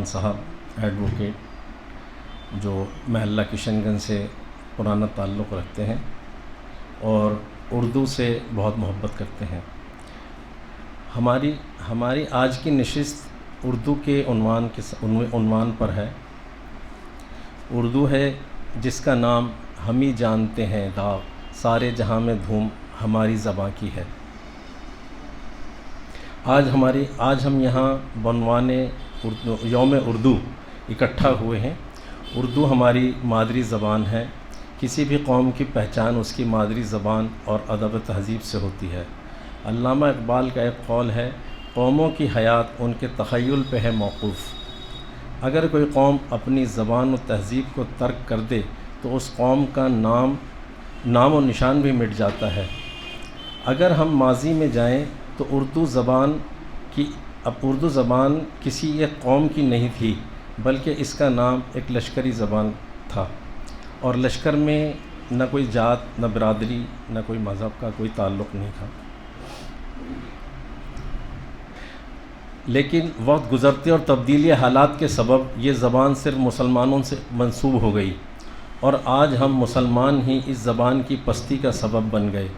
صاحب ایڈوکیٹ جو محلہ کشن گنج سے پرانا تعلق رکھتے ہیں اور اردو سے بہت محبت کرتے ہیں۔ ہماری آج کی نشست اردو کے عنوان پر ہے۔ اردو ہے جس کا نام ہم ہی جانتے ہیں داغ، سارے جہاں میں دھوم ہماری زباں کی ہے۔ آج ہم یہاں بعنوان یوم اردو اکٹھا ہوئے ہیں۔ اردو ہماری مادری زبان ہے۔ کسی بھی قوم کی پہچان اس کی مادری زبان اور ادب و تہذیب سے ہوتی ہے۔ علامہ اقبال کا ایک قول ہے، قوموں کی حیات ان کے تخیل پہ ہے موقوف۔ اگر کوئی قوم اپنی زبان و تہذیب کو ترک کر دے تو اس قوم کا نام و نشان بھی مٹ جاتا ہے۔ اگر ہم ماضی میں جائیں تو اردو زبان کسی ایک قوم کی نہیں تھی، بلکہ اس کا نام ایک لشکری زبان تھا، اور لشکر میں نہ کوئی ذات، نہ برادری، نہ کوئی مذہب کا کوئی تعلق نہیں تھا۔ لیکن وقت گزرتے اور تبدیلی حالات کے سبب یہ زبان صرف مسلمانوں سے منسوب ہو گئی، اور آج ہم مسلمان ہی اس زبان کی پستی کا سبب بن گئے،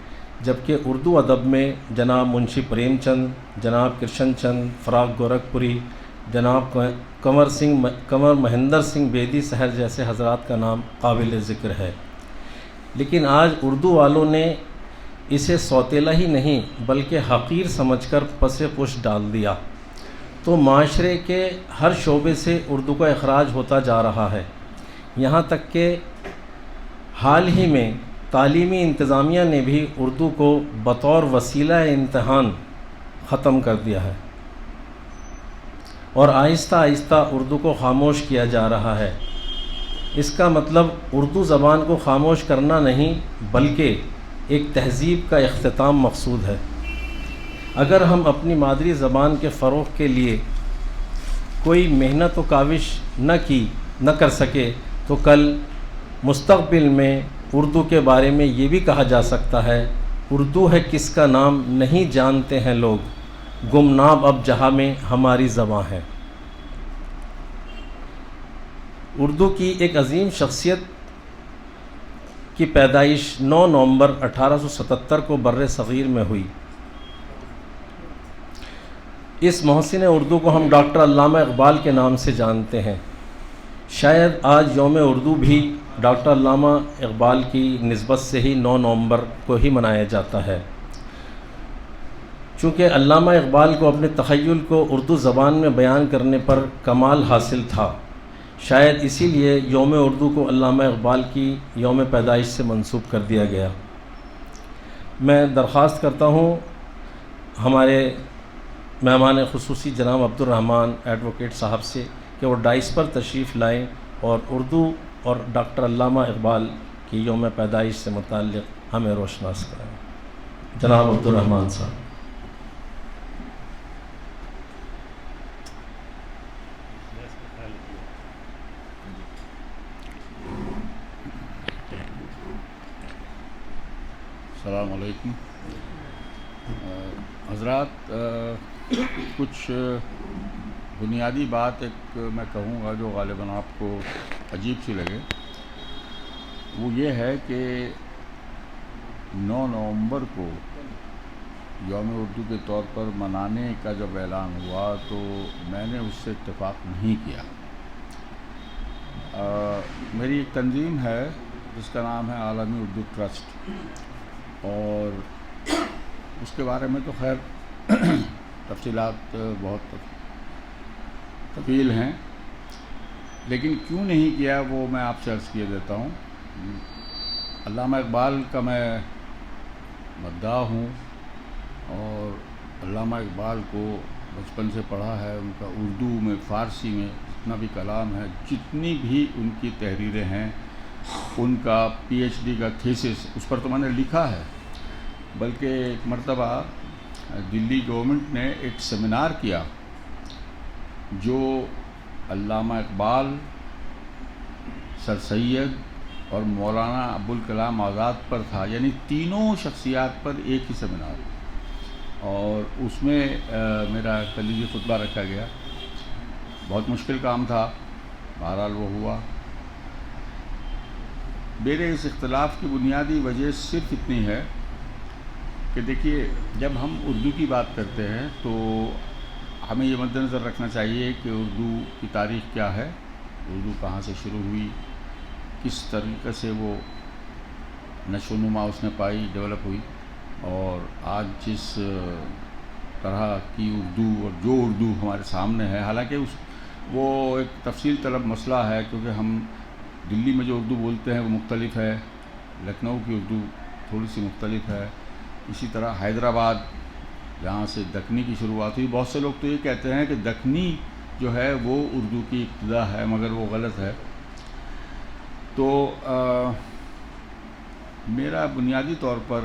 جبکہ اردو ادب میں جناب منشی پریم چند، جناب کرشن چند، فراق گورکھپوری، جناب کنور مہندر سنگھ بیدی صاحب جیسے حضرات کا نام قابل ذکر ہے۔ لیکن آج اردو والوں نے اسے سوتیلا ہی نہیں بلکہ حقیر سمجھ کر پس پش ڈال دیا، تو معاشرے کے ہر شعبے سے اردو کا اخراج ہوتا جا رہا ہے۔ یہاں تک کہ حال ہی میں تعلیمی انتظامیہ نے بھی اردو کو بطور وسیلہ امتحان ختم کر دیا ہے، اور آہستہ آہستہ اردو کو خاموش کیا جا رہا ہے۔ اس کا مطلب اردو زبان کو خاموش کرنا نہیں بلکہ ایک تہذیب کا اختتام مقصود ہے۔ اگر ہم اپنی مادری زبان کے فروغ کے لیے کوئی محنت و کاوش نہ کر سکے تو کل مستقبل میں اردو کے بارے میں یہ بھی کہا جا سکتا ہے، اردو ہے کس کا نام نہیں جانتے ہیں لوگ، گمنام اب جہاں میں ہماری زباں ہے۔ اردو کی ایک عظیم شخصیت کی پیدائش 9 نومبر 1877 کو بر صغیر میں ہوئی۔ اس محسن اردو کو ہم ڈاکٹر علامہ اقبال کے نام سے جانتے ہیں۔ شاید آج یوم اردو بھی ڈاکٹر علامہ اقبال کی نسبت سے ہی 9 نومبر کو ہی منایا جاتا ہے، چونکہ علامہ اقبال کو اپنے تخیل کو اردو زبان میں بیان کرنے پر کمال حاصل تھا۔ شاید اسی لیے یوم اردو کو علامہ اقبال کی یوم پیدائش سے منسوب کر دیا گیا۔ میں درخواست کرتا ہوں ہمارے مہمان خصوصی جناب عبدالرحمن ایڈوکیٹ صاحب سے کہ وہ ڈائس پر تشریف لائیں اور اردو اور ڈاکٹر علامہ اقبال کی یوم پیدائش سے متعلق ہمیں روشناس کرائیں۔ جناب عبدالرحمن صاحب۔ السلام علیکم حضرات، کچھ بنیادی بات ایک میں کہوں گا جو غالباً آپ کو عجیب سی لگے، وہ یہ ہے کہ 9 نومبر کو یوم اردو کے طور پر منانے کا جب اعلان ہوا تو میں نے اس سے اتفاق نہیں کیا۔ میری ایک تنظیم ہے جس کا نام ہے عالمی اردو ٹرسٹ، اور اس کے بارے میں تو خیر تفصیلات بہت طویل ہیں، لیکن کیوں نہیں کیا وہ میں آپ سے عرض کیے دیتا ہوں۔ علامہ اقبال کا میں مداح ہوں، اور علامہ اقبال کو بچپن سے پڑھا ہے۔ ان کا اردو میں، فارسی میں جتنا بھی کلام ہے، جتنی بھی ان کی تحریریں ہیں، ان کا پی ایچ ڈی کا تھیسس اس پر تو میں نے لکھا ہے، بلکہ ایک مرتبہ دلی گورنمنٹ نے ایک سیمینار کیا جو علامہ اقبال، سر سید اور مولانا ابوالکلام آزاد پر تھا، یعنی تینوں شخصیات پر ایک ہی سیمینار، اور اس میں میرا کلیدی خطبہ رکھا گیا۔ بہت مشکل کام تھا، بہرحال وہ ہوا۔ میرے اس اختلاف کی بنیادی وجہ صرف اتنی ہے کہ دیکھیے، جب ہم اردو کی بات کرتے ہیں تو ہمیں یہ مد نظر رکھنا چاہیے کہ اردو کی تاریخ کیا ہے، اردو کہاں سے شروع ہوئی، کس طریقے سے وہ نشو و نما اس نے پائی، ڈیولپ ہوئی، اور آج جس طرح کی اردو اور جو اردو ہمارے سامنے ہے، حالانکہ وہ ایک تفصیل طلب مسئلہ ہے، کیونکہ ہم دلی میں جو اردو بولتے ہیں وہ مختلف ہے، لکھنؤ کی اردو تھوڑی سی مختلف ہے، اسی طرح حیدرآباد جہاں سے دکنی کی شروعات ہوئی، بہت سے لوگ تو یہ کہتے ہیں کہ دکنی جو ہے وہ اردو کی ابتدا ہے، مگر وہ غلط ہے۔ تو میرا بنیادی طور پر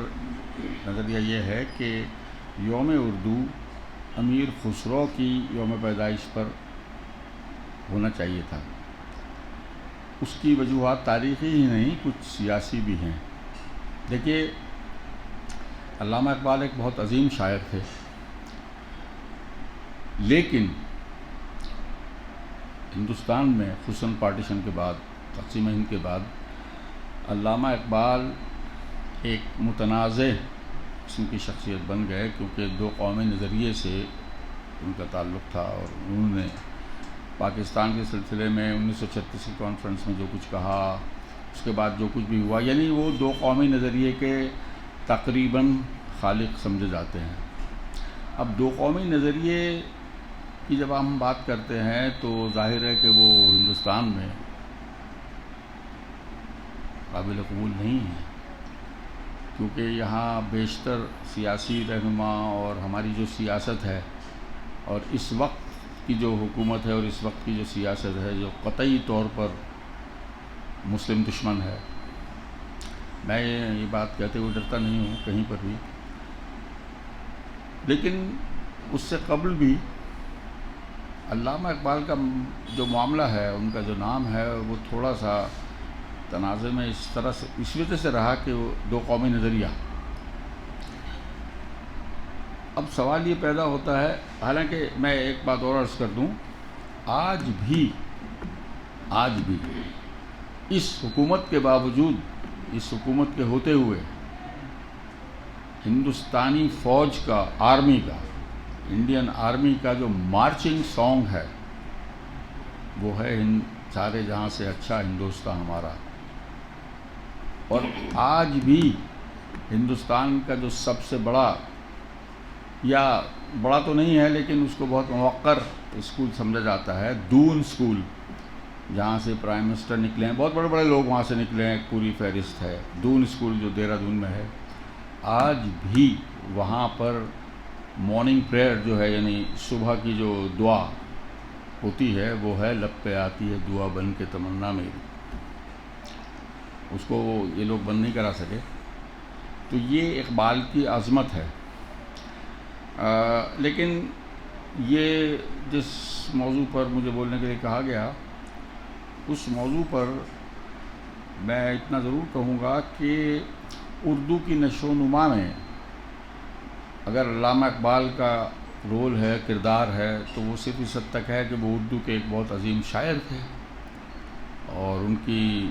نظریہ یہ ہے کہ یوم اردو امیر خسرو کی یوم پیدائش پر ہونا چاہیے تھا۔ اس کی وجوہات تاریخی ہی نہیں، کچھ سیاسی بھی ہیں۔ دیکھیے، علامہ اقبال ایک بہت عظیم شاعر تھے، لیکن ہندوستان میں خصوصاً پارٹیشن کے بعد، تقسیم ہند کے بعد، علامہ اقبال ایک متنازع قسم کی شخصیت بن گئے، کیونکہ دو قومی نظریے سے ان کا تعلق تھا، اور انہوں نے پاکستان کے سلسلے میں 1936 کی کانفرنس میں جو کچھ کہا، اس کے بعد جو کچھ بھی ہوا، یعنی وہ دو قومی نظریے کے تقریباً خالق سمجھے جاتے ہیں۔ اب دو قومی نظریے کی جب ہم بات کرتے ہیں تو ظاہر ہے کہ وہ ہندوستان میں قابل قبول نہیں ہے، کیونکہ یہاں بیشتر سیاسی رہنما اور ہماری جو سیاست ہے، اور اس وقت کی جو حکومت ہے اور اس وقت کی جو سیاست ہے، جو قطعی طور پر مسلم دشمن ہے۔ میں یہ بات کہتے ہوئے ڈرتا نہیں ہوں کہیں پر بھی، لیکن اس سے قبل بھی علامہ اقبال کا جو معاملہ ہے، ان کا جو نام ہے، وہ تھوڑا سا تنازع میں اس طرح سے اس وجہ سے رہا کہ وہ دو قومی نظریہ۔ اب سوال یہ پیدا ہوتا ہے، حالانکہ میں ایک بات اور عرض کر دوں، آج بھی اس حکومت کے باوجود، اس حکومت کے ہوتے ہوئے، ہندوستانی فوج کا، آرمی کا، انڈین آرمی کا جو مارچنگ سانگ ہے وہ ہے سارے جہاں سے اچھا ہندوستان ہمارا۔ اور آج بھی ہندوستان کا جو سب سے بڑا، یا بڑا تو نہیں ہے لیکن اس کو بہت موقر اسکول سمجھا جاتا ہے، دون اسکول، جہاں سے پرائم منسٹر نکلے ہیں، بہت بڑے بڑے لوگ وہاں سے نکلے ہیں، ایک پوری فہرست ہے، دون اسکول جو دہرادون میں ہے۔ آج بھی وہاں پر مارننگ پریئر جو ہے، یعنی صبح کی جو دعا ہوتی ہے، وہ ہے لب پہ آتی ہے دعا بن کے تمنا میری۔ اس کو یہ لوگ بند نہیں کرا سکے۔ تو یہ اقبال کی عظمت ہے۔ لیکن یہ جس موضوع پر مجھے بولنے کے لیے کہا گیا، اس موضوع پر میں اتنا ضرور کہوں گا کہ اردو کی نشو و نما میں اگر علامہ اقبال کا رول ہے، کردار ہے، تو وہ صرف اس حد تک ہے کہ وہ اردو کے ایک بہت عظیم شاعر تھے، اور ان کی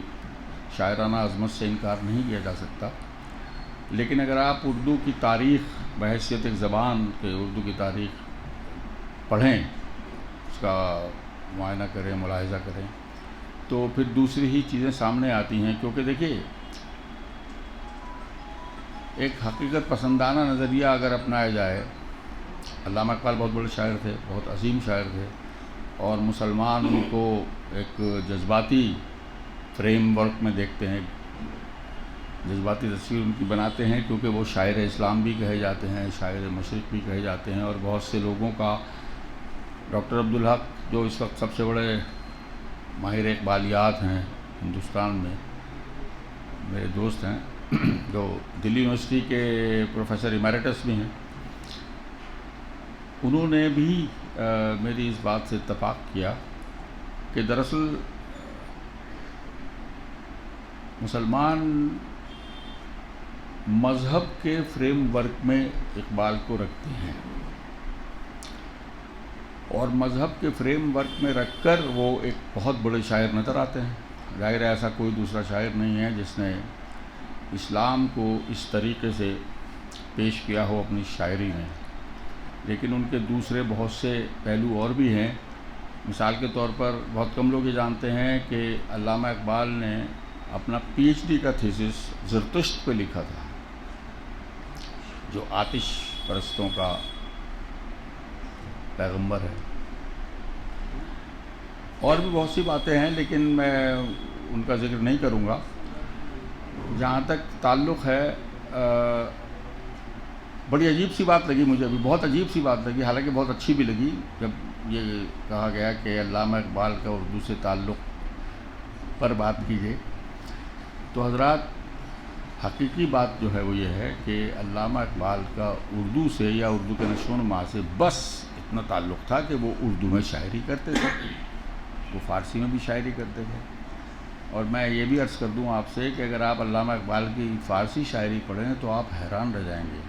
شاعرانہ عظمت سے انکار نہیں کیا جا سکتا۔ لیکن اگر آپ اردو کی تاریخ بحیثیت ایک زبان کے اردو کی تاریخ پڑھیں، اس کا معائنہ کریں، ملاحظہ کریں، تو پھر دوسری ہی چیزیں سامنے آتی ہیں۔ کیونکہ دیکھیے، ایک حقیقت پسندانہ نظریہ اگر اپنایا جائے، علامہ اقبال بہت بڑے شاعر تھے، بہت عظیم شاعر تھے، اور مسلمان ان کو ایک جذباتی فریم ورک میں دیکھتے ہیں، جذباتی تصویر ان کی بناتے ہیں، کیونکہ وہ شاعر اسلام بھی کہے جاتے ہیں، شاعر مشرق بھی کہے جاتے ہیں، اور بہت سے لوگوں کا، ڈاکٹر عبدالحق جو اس وقت سب سے بڑے ماہر اقبالیات ہیں ہندوستان میں، میرے دوست ہیں، جو دلی یونیورسٹی کے پروفیسر ایمیریٹس بھی ہیں، انہوں نے بھی میری اس بات سے اتفاق کیا کہ دراصل مسلمان مذہب کے فریم ورک میں اقبال کو رکھتے ہیں، اور مذہب کے فریم ورک میں رکھ کر وہ ایک بہت بڑے شاعر نظر آتے ہیں. ظاہر ہے ایسا کوئی دوسرا شاعر نہیں ہے جس نے اسلام کو اس طریقے سے پیش کیا ہو اپنی شاعری میں. لیکن ان کے دوسرے بہت سے پہلو اور بھی ہیں. مثال کے طور پر بہت کم لوگ یہ جانتے ہیں کہ علامہ اقبال نے اپنا پی ایچ ڈی کا تھیسس زرتشت پہ لکھا تھا، جو آتش پرستوں کا پیغمبر ہے. اور بھی بہت سی باتیں ہیں لیکن میں ان کا ذکر نہیں کروں گا. جہاں تک تعلق ہے بڑی عجیب سی بات لگی مجھے ابھی، بہت عجیب سی بات لگی، حالانکہ بہت اچھی بھی لگی جب یہ کہا گیا کہ علامہ اقبال کا اردو سے تعلق پر بات کیجیے. تو حضرات حقیقی بات جو ہے وہ یہ ہے کہ علامہ اقبال کا اردو سے یا اردو کے نشو و نما سے بس اتنا تعلق تھا کہ وہ اردو میں شاعری کرتے تھے، وہ فارسی میں بھی شاعری کرتے تھے. اور میں یہ بھی عرض کر دوں آپ سے کہ اگر آپ علامہ اقبال کی فارسی شاعری پڑھیں تو آپ حیران رہ جائیں گے،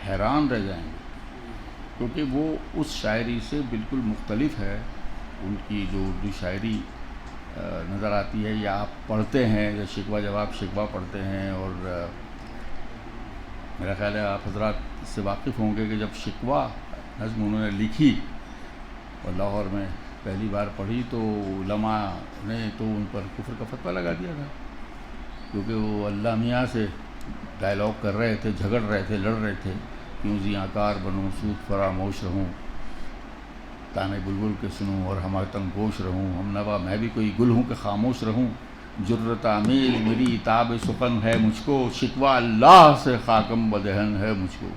حیران رہ جائیں گے، کیونکہ وہ اس شاعری سے بالکل مختلف ہے. ان کی جو اردو شاعری نظر آتی ہے یا آپ پڑھتے ہیں، یا شکوہ جواب شکوہ پڑھتے ہیں، اور میرا خیال ہے آپ حضرات اس سے واقف ہوں گے کہ جب شکوہ نظم انہوں نے لکھی اور لاہور میں پہلی بار پڑھی تو علماء نے تو ان پر کفر کا فتویٰ لگا دیا تھا، کیونکہ وہ اللہ میاں سے ڈائلاگ کر رہے تھے، جھگڑ رہے تھے، لڑ رہے تھے. کیوں زیاں کار بنوں سود فراموش رہوں، تانے بلبل کے سنوں اور ہمارے تنگ گوش رہوں، ہم نوا میں بھی کوئی گل ہوں کہ خاموش رہوں. جرت عمیل میری تاب سخن ہے مجھ کو، شکوہ اللہ سے خاکم بدہن ہے مجھ کو.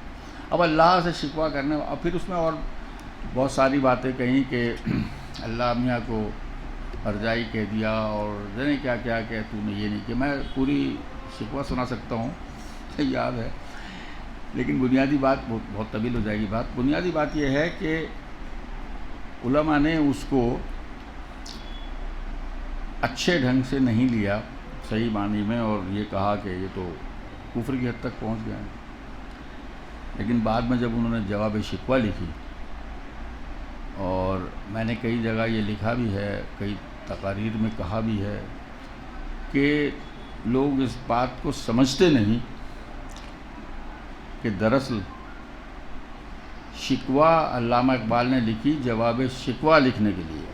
اب اللہ سے شکوہ کرنے، اب پھر اس میں اور بہت ساری باتیں کہیں کہ اللہ میاں کو ارجائی کہہ دیا اور جانے کیا کیا کہ تو نے یہ نہیں کہ میں پوری شکوہ سنا سکتا ہوں، یاد ہے. لیکن بنیادی بات بہت طویل ہو جائے گی بات. بنیادی بات یہ ہے کہ علماء نے اس کو اچھے ڈھنگ سے نہیں لیا صحیح معنی میں، اور یہ کہا کہ یہ تو کفر کی حد تک پہنچ گیا ہے. لیکن بعد میں جب انہوں نے جواب شکوہ لکھی، اور میں نے کئی جگہ یہ لکھا بھی ہے، کئی تقاریر میں کہا بھی ہے کہ لوگ اس بات کو سمجھتے نہیں کہ دراصل شکوہ علامہ اقبال نے لکھی جواب شکوہ لکھنے کے لیے،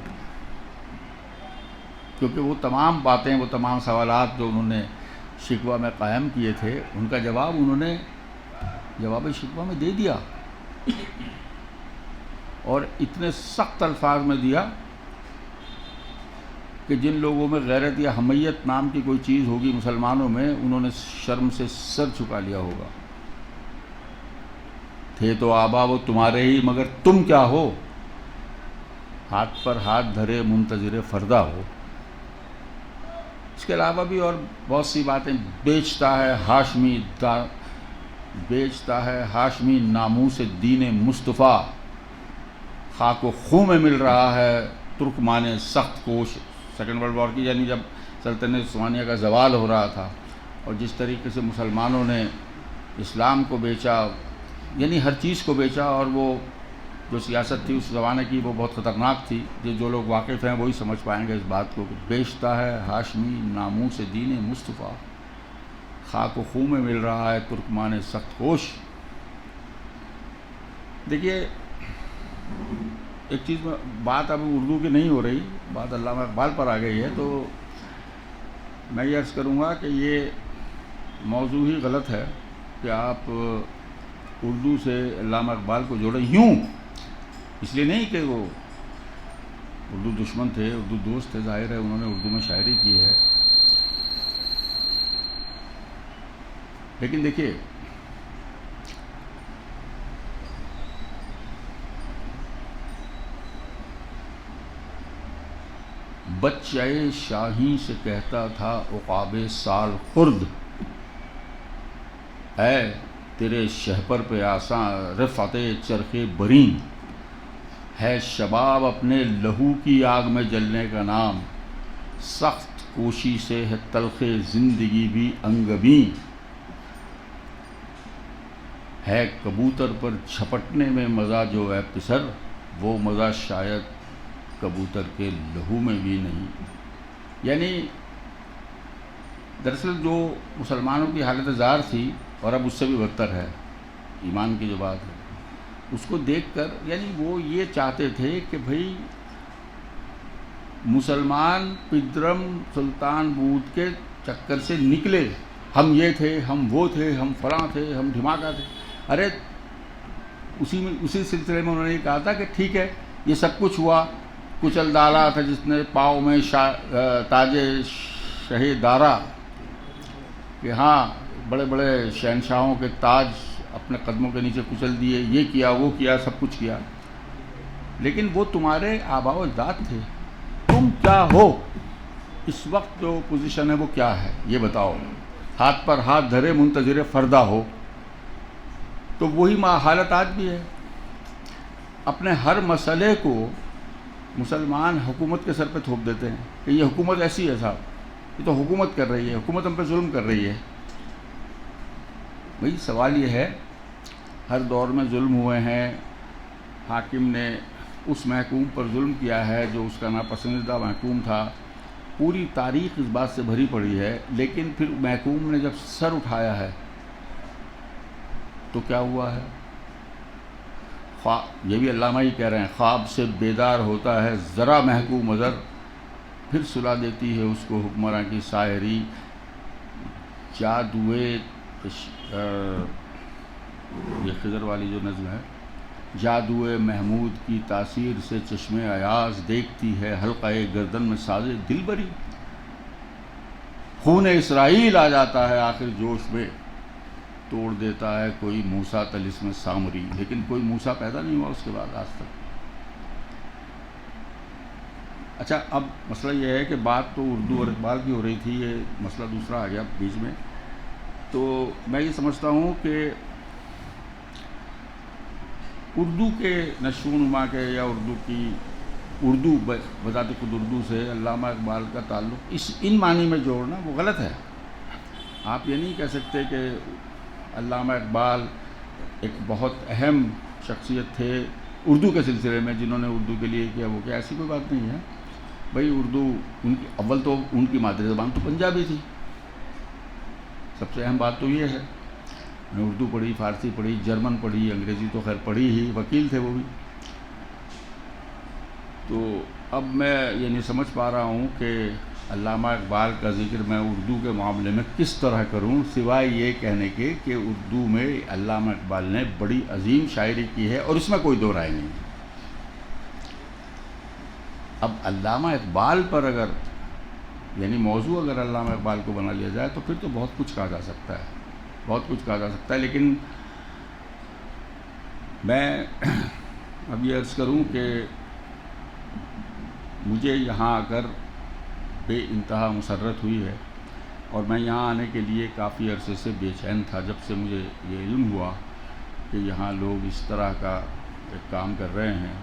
کیونکہ وہ تمام باتیں، وہ تمام سوالات جو انہوں نے شکوہ میں قائم کیے تھے، ان کا جواب انہوں نے جواب شکوہ میں دے دیا، اور اتنے سخت الفاظ میں دیا کہ جن لوگوں میں غیرت یا حمیت نام کی کوئی چیز ہوگی مسلمانوں میں، انہوں نے شرم سے سر جھکا لیا ہوگا. تھے تو آبا وہ تمہارے ہی، مگر تم کیا ہو، ہاتھ پر ہاتھ دھرے منتظر فردا ہو. اس کے علاوہ بھی اور بہت سی باتیں. بیچتا ہے ہاشمی ناموس دین مصطفیٰ، خاک و خوں میں مل رہا ہے ترکمان سخت کوش. سیکنڈ ورلڈ وار کی، یعنی جب سلطنت عثمانیہ کا زوال ہو رہا تھا، اور جس طریقے سے مسلمانوں نے اسلام کو بیچا، یعنی ہر چیز کو بیچا. اور وہ جو سیاست تھی اس زمانے کی وہ بہت خطرناک تھی. جو لوگ واقف ہیں وہی سمجھ پائیں گے اس بات کو. بیچتا ہے ہاشمی ناموس دین مصطفیٰ، خاک و خوں میں مل رہا ہے ترکمان سخت کوش. دیکھیے ایک چیز میں بات اب اردو کی نہیں ہو رہی، بات علامہ اقبال پر آ گئی ہے، تو میں یہ عرض کروں گا کہ یہ موضوع ہی غلط ہے کہ آپ اردو سے علامہ اقبال کو جوڑیں. یوں اس لیے نہیں کہ وہ اردو دشمن تھے، اردو دوست تھے، ظاہر ہے انہوں نے اردو میں شاعری کی ہے. لیکن دیکھیے بچہ شاہین سے کہتا تھا عقاب سال خرد، اے تیرے شہپر پہ آساں رفعت چرخ برین، ہے شباب اپنے لہو کی آگ میں جلنے کا نام، سخت کوشی سے ہے تلخ زندگی بھی انگبیں، ہے کبوتر پر جھپٹنے میں مزہ جو ہے پسر، وہ مزہ شاید کبوتر کے لہو میں بھی نہیں. یعنی دراصل جو مسلمانوں کی حالت زار تھی اور اب اس سے بھی بدتر ہے، ایمان کی جو بات ہے، اس کو دیکھ کر یعنی وہ یہ چاہتے تھے کہ بھئی مسلمان پدرم سلطان بود کے چکر سے نکلے. ہم یہ تھے، ہم وہ تھے، ہم فلاں تھے، ہم دھماکہ تھے. ارے اسی سلسلے میں انہوں نے یہ کہا تھا کہ ٹھیک ہے یہ سب کچھ ہوا، کچل ڈالا تھا جس نے پاؤں میں تاج شہید دارا، کہ ہاں بڑے بڑے شہنشاہوں کے تاج اپنے قدموں کے نیچے کچل دیے، یہ کیا وہ کیا، سب کچھ کیا. لیکن وہ تمہارے آباء و اجداد تھے. تم کیا ہو اس وقت؟ جو پوزیشن ہے وہ کیا ہے یہ بتاؤ. ہاتھ پر ہاتھ دھرے منتظر فردا ہو. تو وہی حالت آج بھی ہے. اپنے ہر مسئلے کو مسلمان حکومت کے سر پہ تھوپ دیتے ہیں کہ یہ حکومت ایسی ہے صاحب، یہ تو حکومت کر رہی ہے، حکومت ہم پہ ظلم کر رہی ہے. بھئی سوال یہ ہے، ہر دور میں ظلم ہوئے ہیں. حاکم نے اس محکوم پر ظلم کیا ہے جو اس کا ناپسندیدہ محکوم تھا. پوری تاریخ اس بات سے بھری پڑی ہے. لیکن پھر محکوم نے جب سر اٹھایا ہے تو کیا ہوا ہے؟ یہ بھی علامہ ہی کہہ رہے ہیں، خواب سے بیدار ہوتا ہے ذرا محکوم ازر، پھر سلا دیتی ہے اس کو حکمراں کی سائری. جادوئے یہ خضر والی جو نظم ہے، جادوئے محمود کی تاثیر سے چشم ایاز دیکھتی ہے حلقہ گردن میں سازے دل بری. خون اسرائیل آ جاتا ہے آخر جوش میں، توڑ دیتا ہے کوئی موسیٰ طلسم سامری. لیکن کوئی موسیٰ پیدا نہیں ہوا اس کے بعد آج تک. اچھا اب مسئلہ یہ ہے کہ بات تو اردو اور اقبال کی ہو رہی تھی، یہ مسئلہ دوسرا آ گیا بیچ میں. تو میں یہ سمجھتا ہوں کہ اردو کے نشو و نما کے یا اردو بذات خود اردو سے علامہ اقبال کا تعلق ان معنی میں جوڑنا وہ غلط ہے. آپ یہ نہیں کہہ سکتے کہ علامہ اقبال ایک بہت اہم شخصیت تھے اردو کے سلسلے میں جنہوں نے اردو کے لیے کیا وہ کیا، ایسی کوئی بات نہیں ہے. بھئی اردو ان کی اول تو ان کی مادری زبان تو پنجابی تھی. سب سے اہم بات تو یہ ہے. میں اردو پڑھی، فارسی پڑھی، جرمن پڑھی، انگریزی تو خیر پڑھی ہی، وکیل تھے وہ بھی. تو اب میں یہ نہیں سمجھ پا رہا ہوں کہ علامہ اقبال کا ذکر میں اردو کے معاملے میں کس طرح کروں، سوائے یہ کہنے کے کہ اردو میں علامہ اقبال نے بڑی عظیم شاعری کی ہے اور اس میں کوئی دو رائے نہیں. اب علامہ اقبال پر اگر یعنی موضوع اگر علامہ اقبال کو بنا لیا جائے تو پھر تو بہت کچھ کہا جا سکتا ہے، بہت کچھ کہا جا سکتا ہے. لیکن میں اب یہ عرض کروں کہ مجھے یہاں آ کر بے انتہا مسرت ہوئی ہے اور میں یہاں آنے کے لیے کافی عرصے سے بے چین تھا. جب سے مجھے یہ علم ہوا کہ یہاں لوگ اس طرح کا ایک کام کر رہے ہیں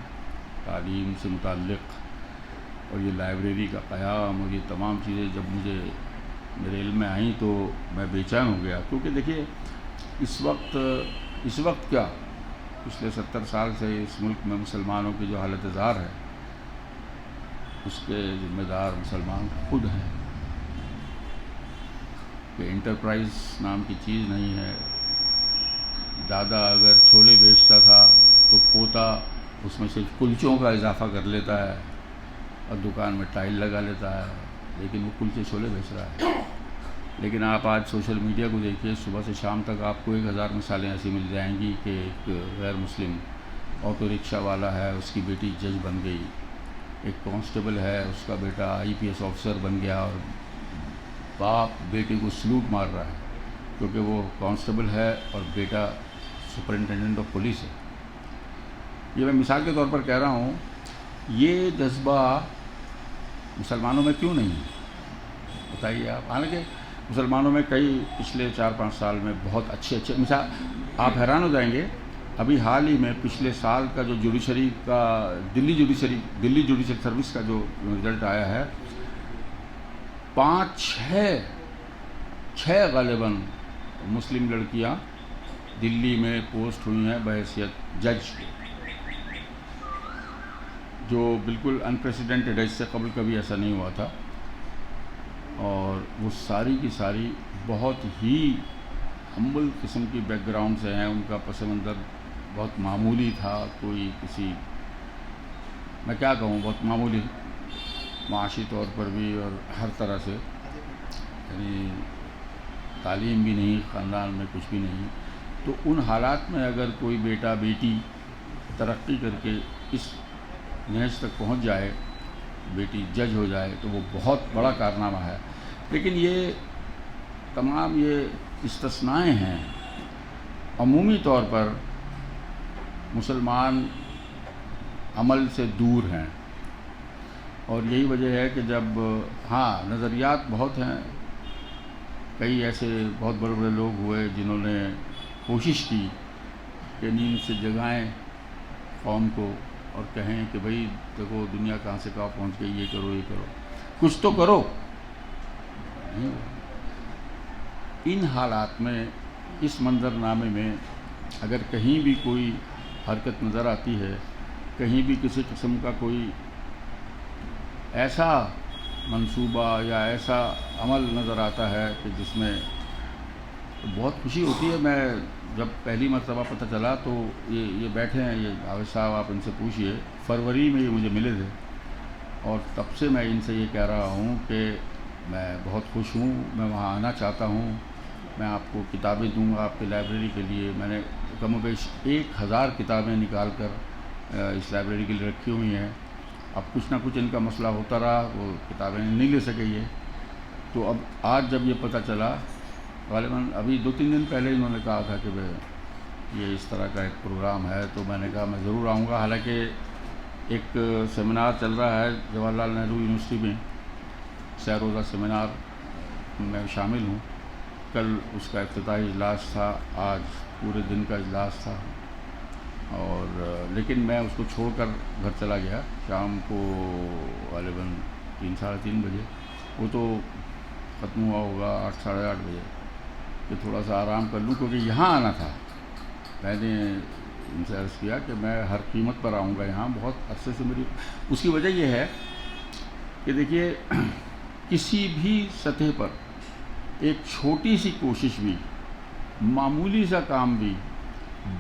تعلیم سے متعلق، اور یہ لائبریری کا قیام اور یہ تمام چیزیں جب مجھے میرے علم میں آئیں تو میں بے چین ہو گیا. کیونکہ دیکھیے اس وقت کیا پچھلے 70 سال سے اس ملک میں مسلمانوں کی جو حالت زار ہے اس کے ذمہ دار مسلمان خود ہیں. کہ انٹرپرائز نام کی چیز نہیں ہے. دادا اگر چھولے بیچتا تھا تو پوتا اس میں صرف کلچوں کا اضافہ کر لیتا ہے اور دکان میں ٹائل لگا لیتا ہے، لیکن وہ کلچے چھولے بیچ رہا ہے. لیکن آپ آج سوشل میڈیا کو دیکھیے، صبح سے شام تک آپ کو 1000 مثالیں ایسی مل جائیں گی کہ ایک غیر مسلم آٹو رکشہ والا ہے، اس کی بیٹی جج بن گئی. ایک کانسٹیبل ہے، اس کا بیٹا IPS آفیسر بن گیا اور باپ بیٹے کو سلوٹ مار رہا ہے کیونکہ وہ کانسٹیبل ہے اور بیٹا سپرنٹینڈنٹ آف پولیس ہے. یہ میں مثال کے طور پر کہہ رہا ہوں. یہ جذبہ مسلمانوں میں کیوں نہیں ہے بتائیے آپ؟ حالانکہ مسلمانوں میں کئی پچھلے 4-5 سال میں بہت اچھے مثال آپ حیران ہو جائیں گے. ابھی حال ہی میں پچھلے سال کا جو جوڈیشری کا دلی جوڈیشل سروس کا جو رزلٹ آیا ہے، 5-6 غالباً مسلم لڑکیاں دلی میں پوسٹ ہوئی ہیں بحیثیت جج. جو بالکل انپریسیڈنٹڈ ہے، اس سے قبل کبھی ایسا نہیں ہوا تھا، اور وہ ساری کی ساری بہت ہی ہمبل قسم کی بیک گراؤنڈ سے ہیں. ان کا پس منظر بہت معمولی تھا، کوئی کسی میں کیا کہوں بہت معمولی معاشی طور پر بھی اور ہر طرح سے، یعنی تعلیم بھی نہیں، خاندان میں کچھ بھی نہیں. تو ان حالات میں اگر کوئی بیٹا بیٹی ترقی کر کے اس نہج تک پہنچ جائے، بیٹی جج ہو جائے، تو وہ بہت بڑا کارنامہ ہے. لیکن یہ تمام یہ استثنائیں ہیں. عمومی طور پر مسلمان عمل سے دور ہیں، اور یہی وجہ ہے کہ جب نظریات بہت ہیں، کئی ایسے بہت بڑے بڑے لوگ ہوئے جنہوں نے کوشش کی کہ نیند سے جگائیں قوم کو اور کہیں کہ بھئی دیکھو دنیا کہاں سے کہاں پہنچ گئی، یہ کرو یہ کرو، کچھ تو کرو. ان حالات میں، اس منظرنامے میں اگر کہیں بھی کوئی حرکت نظر آتی ہے، کہیں بھی کسی قسم کا کوئی ایسا منصوبہ یا ایسا عمل نظر آتا ہے کہ جس میں بہت خوشی ہوتی ہے. میں جب پہلی مرتبہ پتہ چلا تو یہ بیٹھے ہیں، یہ جاوید صاحب، آپ ان سے پوچھئے، فروری میں یہ مجھے ملے تھے، اور تب سے میں ان سے یہ کہہ رہا ہوں کہ میں بہت خوش ہوں، میں وہاں آنا چاہتا ہوں، میں آپ کو کتابیں دوں گا آپ کی لائبریری کے لیے. میں نے کم و بیش 1000 کتابیں نکال کر اس لائبریری کے لیے رکھی ہوئی ہیں. اب کچھ نہ کچھ ان کا مسئلہ ہوتا رہا، وہ کتابیں نہیں لے سکے یہ. تو اب آج جب یہ پتہ چلا، غالباً ابھی 2-3 دن پہلے انہوں نے کہا تھا کہ یہ اس طرح کا ایک پروگرام ہے، تو میں نے کہا میں ضرور آؤں گا. حالانکہ ایک سیمینار چل رہا ہے جواہر لال نہرو یونیورسٹی میں، سہ روزہ سیمینار میں شامل ہوں. کل اس کا افتتاحی اجلاس تھا، آج پورے دن کا اجلاس تھا، اور لیکن میں اس کو چھوڑ کر گھر چلا گیا شام کو غالباً 3-3:30 بجے. وہ تو ختم ہوا ہوگا 8-8:30 بجے، کہ تھوڑا سا آرام کر لوں، کیونکہ یہاں آنا تھا. میں نے ان سے عرض کیا کہ میں ہر قیمت پر آؤں گا یہاں. بہت عرصے سے میری اس کی وجہ یہ ہے کہ دیکھیے، کسی بھی سطح پر ایک چھوٹی سی کوشش بھی، معمولی سا کام بھی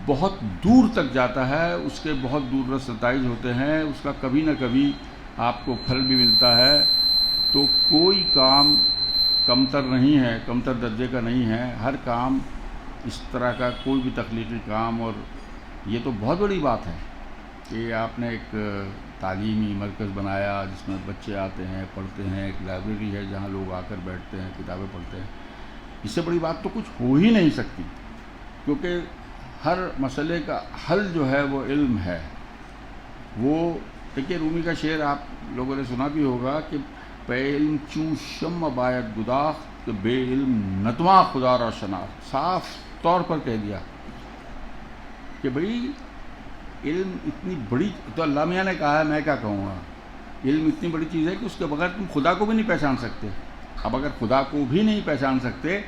بہت دور تک جاتا ہے. اس کے بہت دور رس نتائج ہوتے ہیں، اس کا کبھی نہ کبھی آپ کو پھل بھی ملتا ہے. تو کوئی کام کمتر نہیں ہے، کمتر درجے کا نہیں ہے. ہر کام اس طرح کا کوئی بھی تخلیقی کام، اور یہ تو بہت بڑی بات ہے کہ آپ نے ایک تعلیمی مرکز بنایا جس میں بچے آتے ہیں، پڑھتے ہیں، ایک لائبریری ہے جہاں لوگ آ کر بیٹھتے ہیں، کتابیں پڑھتے ہیں. اس سے بڑی بات تو کچھ ہو ہی نہیں سکتی، کیونکہ ہر مسئلے کا حل جو ہے وہ علم ہے. وہ دیکھیے، رومی کا شعر آپ لوگوں نے سنا بھی ہوگا کہ بے علم چوں شمع باید گداخت کہ بے علم نتواں خدا را شناخت. صاف طور پر کہہ دیا کہ بھئی علم اتنی بڑی، تو علامہ میاں نے کہا ہے، میں کیا کہوں گا، علم اتنی بڑی چیز ہے کہ اس کے بغیر تم خدا کو بھی نہیں پہچان سکتے. اب اگر خدا کو بھی نہیں پہچان سکتے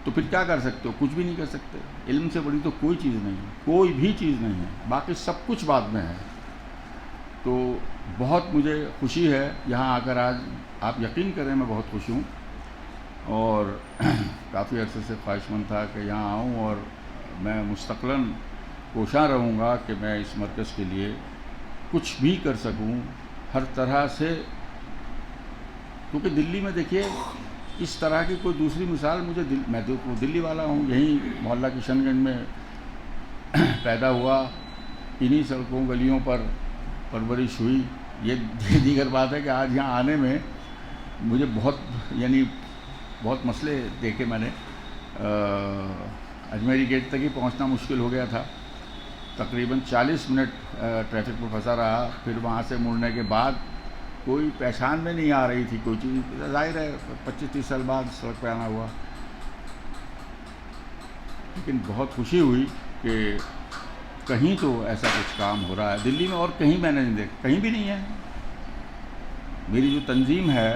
تو پھر کیا کر سکتے ہو؟ کچھ بھی نہیں کر سکتے. علم سے بڑی تو کوئی چیز نہیں ہے، کوئی بھی چیز نہیں ہے. باقی سب کچھ بعد میں ہے. تو بہت مجھے خوشی ہے یہاں آ کر. آج آپ یقین کریں میں بہت خوش ہوں، اور کافی عرصے سے خواہش مند تھا کہ یہاں آؤں، اور میں مستقلاً کوشاں رہوں گا کہ میں اس مرکز کے لیے کچھ بھی کر سکوں ہر طرح سے. کیونکہ دلی میں دیکھیے اس طرح کی کوئی دوسری مثال میں دلی والا ہوں، یہیں محلہ کشن گنج میں پیدا ہوا، انہی سڑکوں گلیوں پر پرورش ہوئی. یہ دیگر بات ہے کہ آج یہاں آنے میں مجھے بہت مسئلے دیکھے. میں نے اجمیری گیٹ تک ہی پہنچنا مشکل ہو گیا تھا. تقریباً 40 منٹ ٹریفک پر پھنسا رہا. پھر وہاں سے مڑنے کے بعد کوئی پہچان میں نہیں آ رہی تھی کوئی چیز. ظاہر ہے 25-30 سال بعد سڑک پہ آنا ہوا. لیکن بہت خوشی ہوئی کہ کہیں تو ایسا کچھ کام ہو رہا ہے دلی میں، اور کہیں میں نے نہیں دیکھا، کہیں بھی نہیں ہے. میری جو تنظیم ہے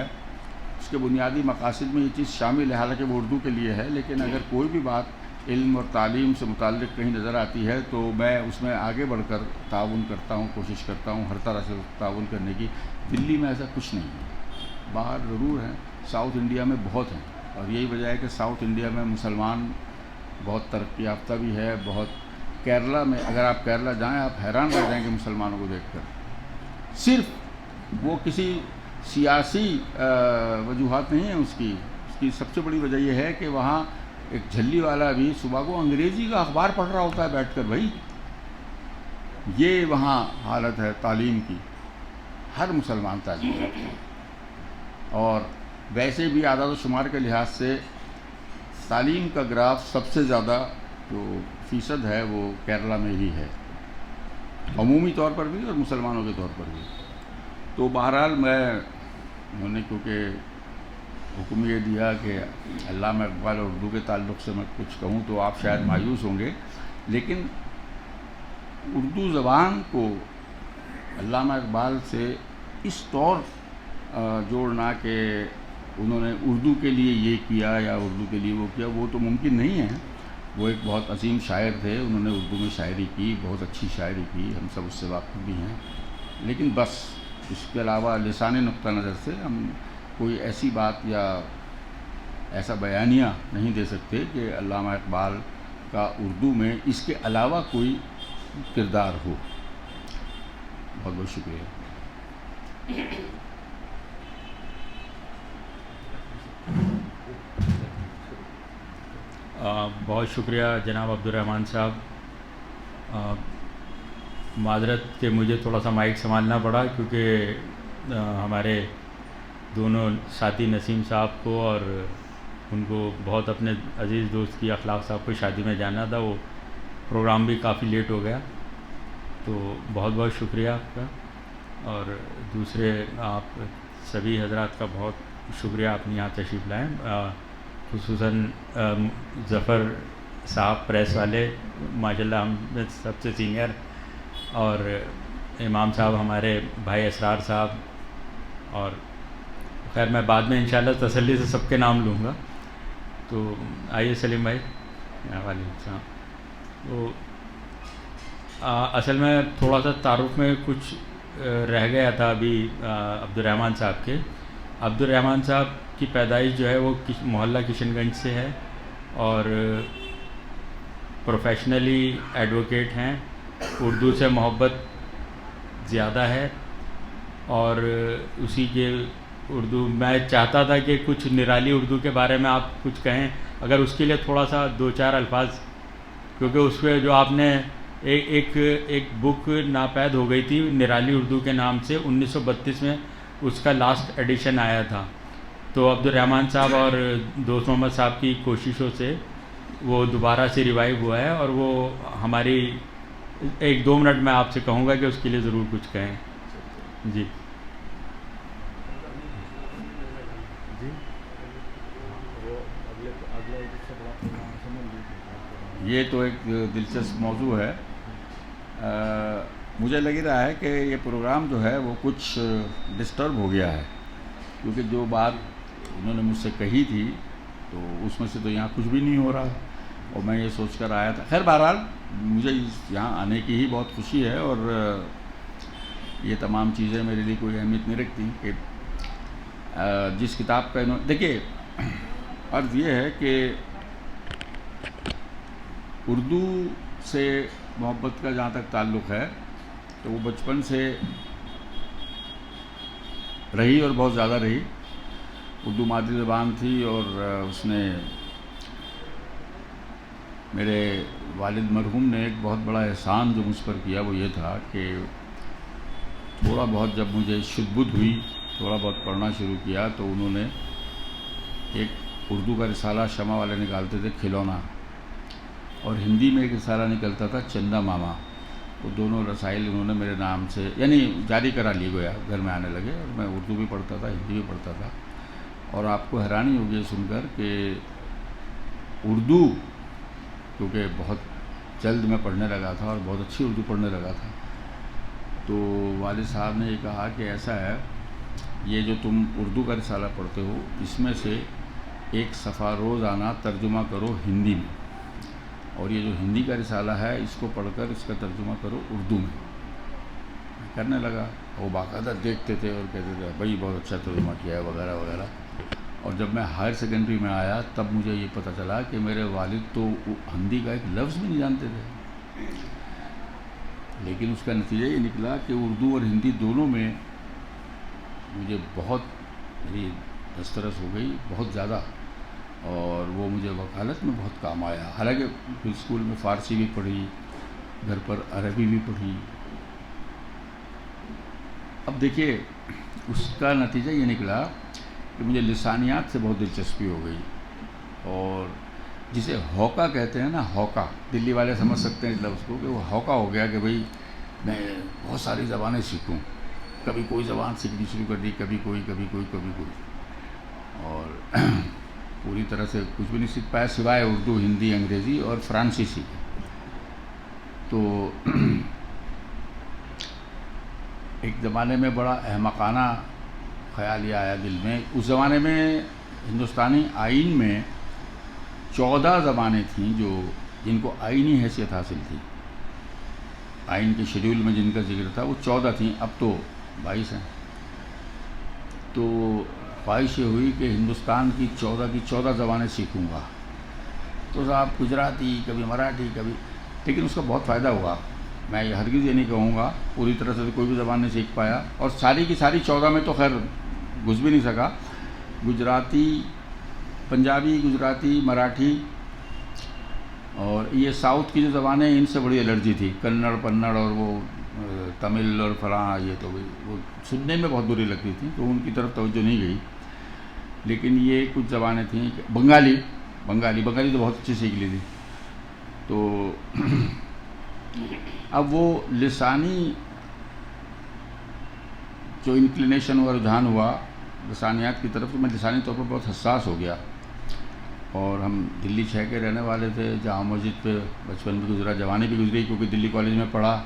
اس کے بنیادی مقاصد میں یہ چیز شامل ہے، حالانکہ وہ اردو کے لیے ہے، لیکن اگر کوئی بھی بات علم اور تعلیم سے متعلق کہیں نظر آتی ہے تو میں اس میں آگے بڑھ کر تعاون کرتا ہوں، کوشش کرتا ہوں ہر طرح سے تعاون کرنے کی۔ دلی میں ایسا کچھ نہیں ہے، باہر ضرور ہیں، ساؤتھ انڈیا میں بہت ہیں، اور یہی وجہ ہے کہ ساؤتھ انڈیا میں مسلمان بہت ترقی یافتہ بھی ہے، بہت۔ کیرلا میں اگر آپ کیرلا جائیں آپ حیران رہ جائیں گے مسلمانوں کو دیکھ کر۔ صرف وہ کسی سیاسی وجوہات نہیں ہیں اس کی سب سے بڑی وجہ یہ ہے کہ وہاں ایک جھلی والا بھی صبح کو انگریزی کا اخبار پڑھ رہا ہوتا ہے بیٹھ کر۔ بھائی یہ وہاں حالت ہے تعلیم کی، ہر مسلمان تعلیم ہے۔ اور ویسے بھی اعداد و شمار کے لحاظ سے تعلیم کا گراف سب سے زیادہ جو فیصد ہے وہ کیرلا میں ہی ہے، عمومی طور پر بھی اور مسلمانوں کے طور پر بھی۔ تو بہرحال انہوں نے کیونکہ حکم یہ دیا کہ علامہ اقبال اور اردو کے تعلق سے میں کچھ کہوں تو آپ شاید مایوس ہوں گے، لیکن اردو زبان کو علامہ اقبال سے اس طور جوڑنا کہ انہوں نے اردو کے لیے یہ کیا یا اردو کے لیے وہ کیا، وہ تو ممکن نہیں ہے۔ وہ ایک بہت عظیم شاعر تھے، انہوں نے اردو میں شاعری کی، بہت اچھی شاعری کی، ہم سب اس سے واقف بھی ہیں، لیکن بس اس کے علاوہ لسانی نقطہ نظر سے ہم کوئی ایسی بات یا ایسا بیانیہ نہیں دے سکتے کہ علامہ اقبال کا اردو میں اس کے علاوہ کوئی کردار ہو۔ بہت بہت شکریہ۔ بہت شکریہ جناب عبدالرحمن صاحب۔ معذرت کہ مجھے تھوڑا سا مائک سنبھالنا پڑا کیونکہ ہمارے دونوں ساتھی نسیم صاحب کو اور ان کو بہت اپنے عزیز دوست کی اخلاق صاحب کو شادی میں جانا تھا، وہ پروگرام بھی کافی لیٹ ہو گیا، تو بہت بہت شکریہ آپ کا۔ اور دوسرے آپ سبھی حضرات کا بہت شکریہ، آپ نے یہاں تشریف لائیں، خصوصاً ظفر صاحب پریس والے، ماشاءاللہ ہم میں سب سے سینئر، اور امام صاحب ہمارے بھائی اسرار صاحب، اور خیر میں بعد میں انشاءاللہ تسلی سے سب کے نام لوں گا۔ تو آئیے سلیم بھائی۔ وعلیکم السلام۔ تو اصل میں تھوڑا سا تعارف میں کچھ رہ گیا تھا ابھی عبدالرحمن صاحب کے۔ عبدالرحمن صاحب کی پیدائش جو ہے وہ محلہ کشن گنج سے ہے، اور پروفیشنلی ایڈوکیٹ ہیں، اردو سے محبت زیادہ ہے، اور اسی کے اردو میں چاہتا تھا کہ کچھ نرالی اردو کے بارے میں آپ کچھ کہیں، اگر اس کے لیے تھوڑا سا دو چار الفاظ، کیونکہ اس پہ جو آپ نے ایک بک ناپید ہو گئی تھی نرالی اردو کے نام سے، 1932 میں اس کا لاسٹ ایڈیشن آیا تھا، تو عبدالرحمن صاحب اور دوست محمد صاحب کی کوششوں سے وہ دوبارہ سے ریوائیو ہوا ہے، اور وہ ہماری 1-2 منٹ میں آپ سے کہوں گا کہ اس کے لیے ضرور کچھ کہیں۔ جی یہ تو ایک دلچسپ موضوع ہے۔ مجھے لگ رہا ہے کہ یہ پروگرام جو ہے وہ کچھ ڈسٹرب ہو گیا ہے، کیونکہ جو بات انہوں نے مجھ سے کہی تھی تو اس میں سے تو یہاں کچھ بھی نہیں ہو رہا، اور میں یہ سوچ کر آیا تھا۔ خیر بہرحال مجھے یہاں آنے کی ہی بہت خوشی ہے، اور یہ تمام چیزیں میرے لیے کوئی اہمیت نہیں رکھتی کہ جس کتاب کا دیکھیے، عرض یہ ہے کہ اردو سے محبت کا جہاں تک تعلق ہے تو وہ بچپن سے رہی، اور بہت زیادہ رہی۔ اردو مادری زبان تھی، اور اس نے میرے والد مرحوم نے ایک بہت بڑا احسان جو مجھ پر کیا وہ یہ تھا کہ تھوڑا بہت جب مجھے شد بدھ ہوئی، تھوڑا بہت پڑھنا شروع کیا، تو انہوں نے ایک اردو کا رسالہ شمع والے نکالتے تھے کھلونا، اور ہندی میں ایک رسالہ نکلتا تھا چندا ماما، وہ دونوں رسائل انہوں نے میرے نام سے یعنی جاری کرا لیے گیا، گھر میں آنے لگے، اور میں اردو بھی پڑھتا تھا ہندی بھی پڑھتا تھا۔ اور آپ کو حیرانی ہوگی یہ سن کر کہ اردو کیونکہ بہت جلد میں پڑھنے لگا تھا اور بہت اچھی اردو پڑھنے لگا تھا، تو والد صاحب نے یہ کہا کہ ایسا ہے، یہ جو تم اردو کا رسالہ پڑھتے ہو اس میں سے ایک صفحہ روزانہ ترجمہ کرو ہندی میں، اور یہ جو ہندی کا رسالہ ہے اس کو پڑھ کر اس کا ترجمہ کرو اردو میں. میں کرنے لگا. وہ باقاعدہ دیکھتے تھے اور کہتے تھے بھائی بہت اچھا ترجمہ کیا ہے وغیرہ وغیرہ. اور جب میں ہائر سیکنڈری میں آیا تب مجھے یہ پتہ چلا کہ میرے والد تو ہندی کا ایک لفظ بھی نہیں جانتے تھے، لیکن اس کا نتیجہ یہ نکلا کہ اردو اور ہندی دونوں میں مجھے بہت میری دسترس ہو گئی، بہت زیادہ. اور وہ مجھے وکالت میں بہت کام آیا. حالانکہ پھر اسکول میں فارسی بھی پڑھی، گھر پر عربی بھی پڑھی. اب دیکھیے اس کا نتیجہ یہ نکلا کہ مجھے لسانیات سے بہت دلچسپی ہو گئی. اور جسے ہوکا کہتے ہیں نا، ہوکا، دلی والے سمجھ سکتے ہیں اس لفظ کو، کہ وہ ہوکا ہو گیا کہ بھئی میں بہت ساری زبانیں سیکھوں. کبھی کوئی زبان سیکھنی شروع کر دی، کبھی کوئی کبھی کوئی کبھی کوئی، اور پوری طرح سے کچھ بھی نہیں سیکھ پایا سوائے اردو، ہندی، انگریزی اور فرانسیسی. تو ایک زمانے میں بڑا احمقانہ خیال یہ آیا دل میں. اس زمانے میں ہندوستانی آئین میں 14 زبانیں تھیں جن کو آئینی حیثیت حاصل تھی. آئین کے شیڈول میں جن کا ذکر تھا وہ 14 تھیں، اب تو 22 ہیں. تو خواہش یہ ہوئی کہ ہندوستان کی 14 زبانیں سیکھوں گا. تو صاحب گجراتی، کبھی مراٹھی، کبھی، لیکن اس کا بہت فائدہ ہوا. میں یہ ہرگز یہ نہیں کہوں گا پوری طرح سے کوئی بھی زبان نہیں سیکھ پایا، اور ساری کی ساری 14 میں تو خیر گھس بھی نہیں سکا. گجراتی، پنجابی، گجراتی، مراٹھی، اور یہ ساؤتھ کی جو زبانیں ان سے بڑی الرجی تھی، کنڑ، پنڑ اور وہ تمل اور فلاں، یہ تو وہ سننے میں بہت بری لگتی تھی، تو ان کی طرف توجہ نہیں گئی. لیکن یہ کچھ زبانیں تھیں. بنگالی تو بہت اچھی سیکھ لی تھی. تو اب وہ لسانی جو انکلینیشن ہوا، رجحان ہوا لسانیات کی طرف، تو میں لسانی طور پر بہت حساس ہو گیا. اور ہم دلی 6 کے رہنے والے تھے. جامع مسجد پہ بچپن بھی گزرا، جوانی بھی گزری، کیونکہ دلی کالج میں پڑھا.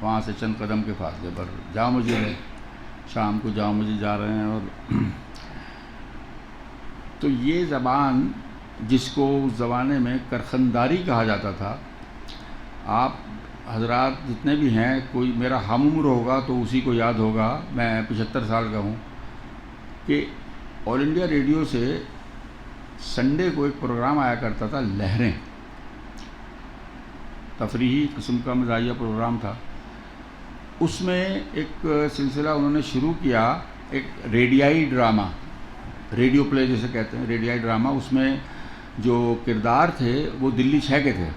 وہاں سے چند قدم کے فاصلے پر جامع مسجد ہے. شام کو جامع مسجد جا رہے ہیں. اور تو یہ زبان جس کو اس زمانے میں کرخنداری کہا جاتا تھا، آپ حضرات جتنے بھی ہیں، کوئی میرا ہم عمر ہوگا تو اسی کو یاد ہوگا، میں 75 سال کا ہوں، کہ آل انڈیا ریڈیو سے سنڈے کو ایک پروگرام آیا کرتا تھا، لہریں، تفریحی قسم کا مزاحیہ پروگرام تھا. اس میں ایک سلسلہ انہوں نے شروع کیا، ایک ریڈیائی ڈرامہ، ریڈیو پلے جسے کہتے ہیں، ریڈیائی ڈرامہ. اس میں جو کردار تھے وہ دلی 6 کے تھے،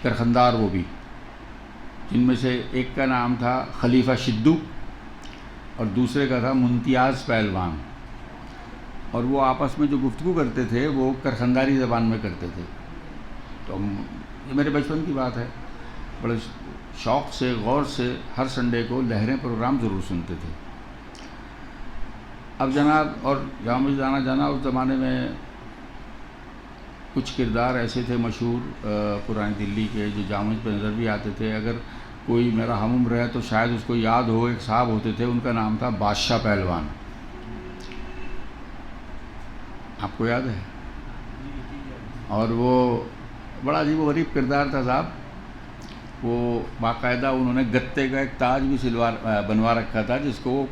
کرخندار وہ بھی، جن میں سے ایک کا نام تھا خلیفہ شدو اور دوسرے کا تھا ممتاز پہلوان. اور وہ آپس میں جو گفتگو کرتے تھے وہ کرخنداری زبان میں کرتے تھے. تو یہ میرے بچپن کی بات ہے. بڑے شوق سے، غور سے ہر سنڈے کو لہریں پروگرام ضرور سنتے تھے. اب جناب، اور جامع مسجد آنا جانا، اس زمانے میں کچھ کردار ایسے تھے مشہور پرانی دلی کے، جو جامع مسجد پہ نظر بھی آتے تھے. اگر کوئی میرا ہم عمر ہے تو شاید اس کو یاد ہو. ایک صاحب ہوتے تھے، ان کا نام تھا بادشاہ پہلوان. آپ کو یاد ہے؟ اور وہ بڑا عجیب و غریب کردار تھا صاحب. وہ باقاعدہ انہوں نے گتے کا ایک تاج بھی بنوا رکھا تھا، جس کو،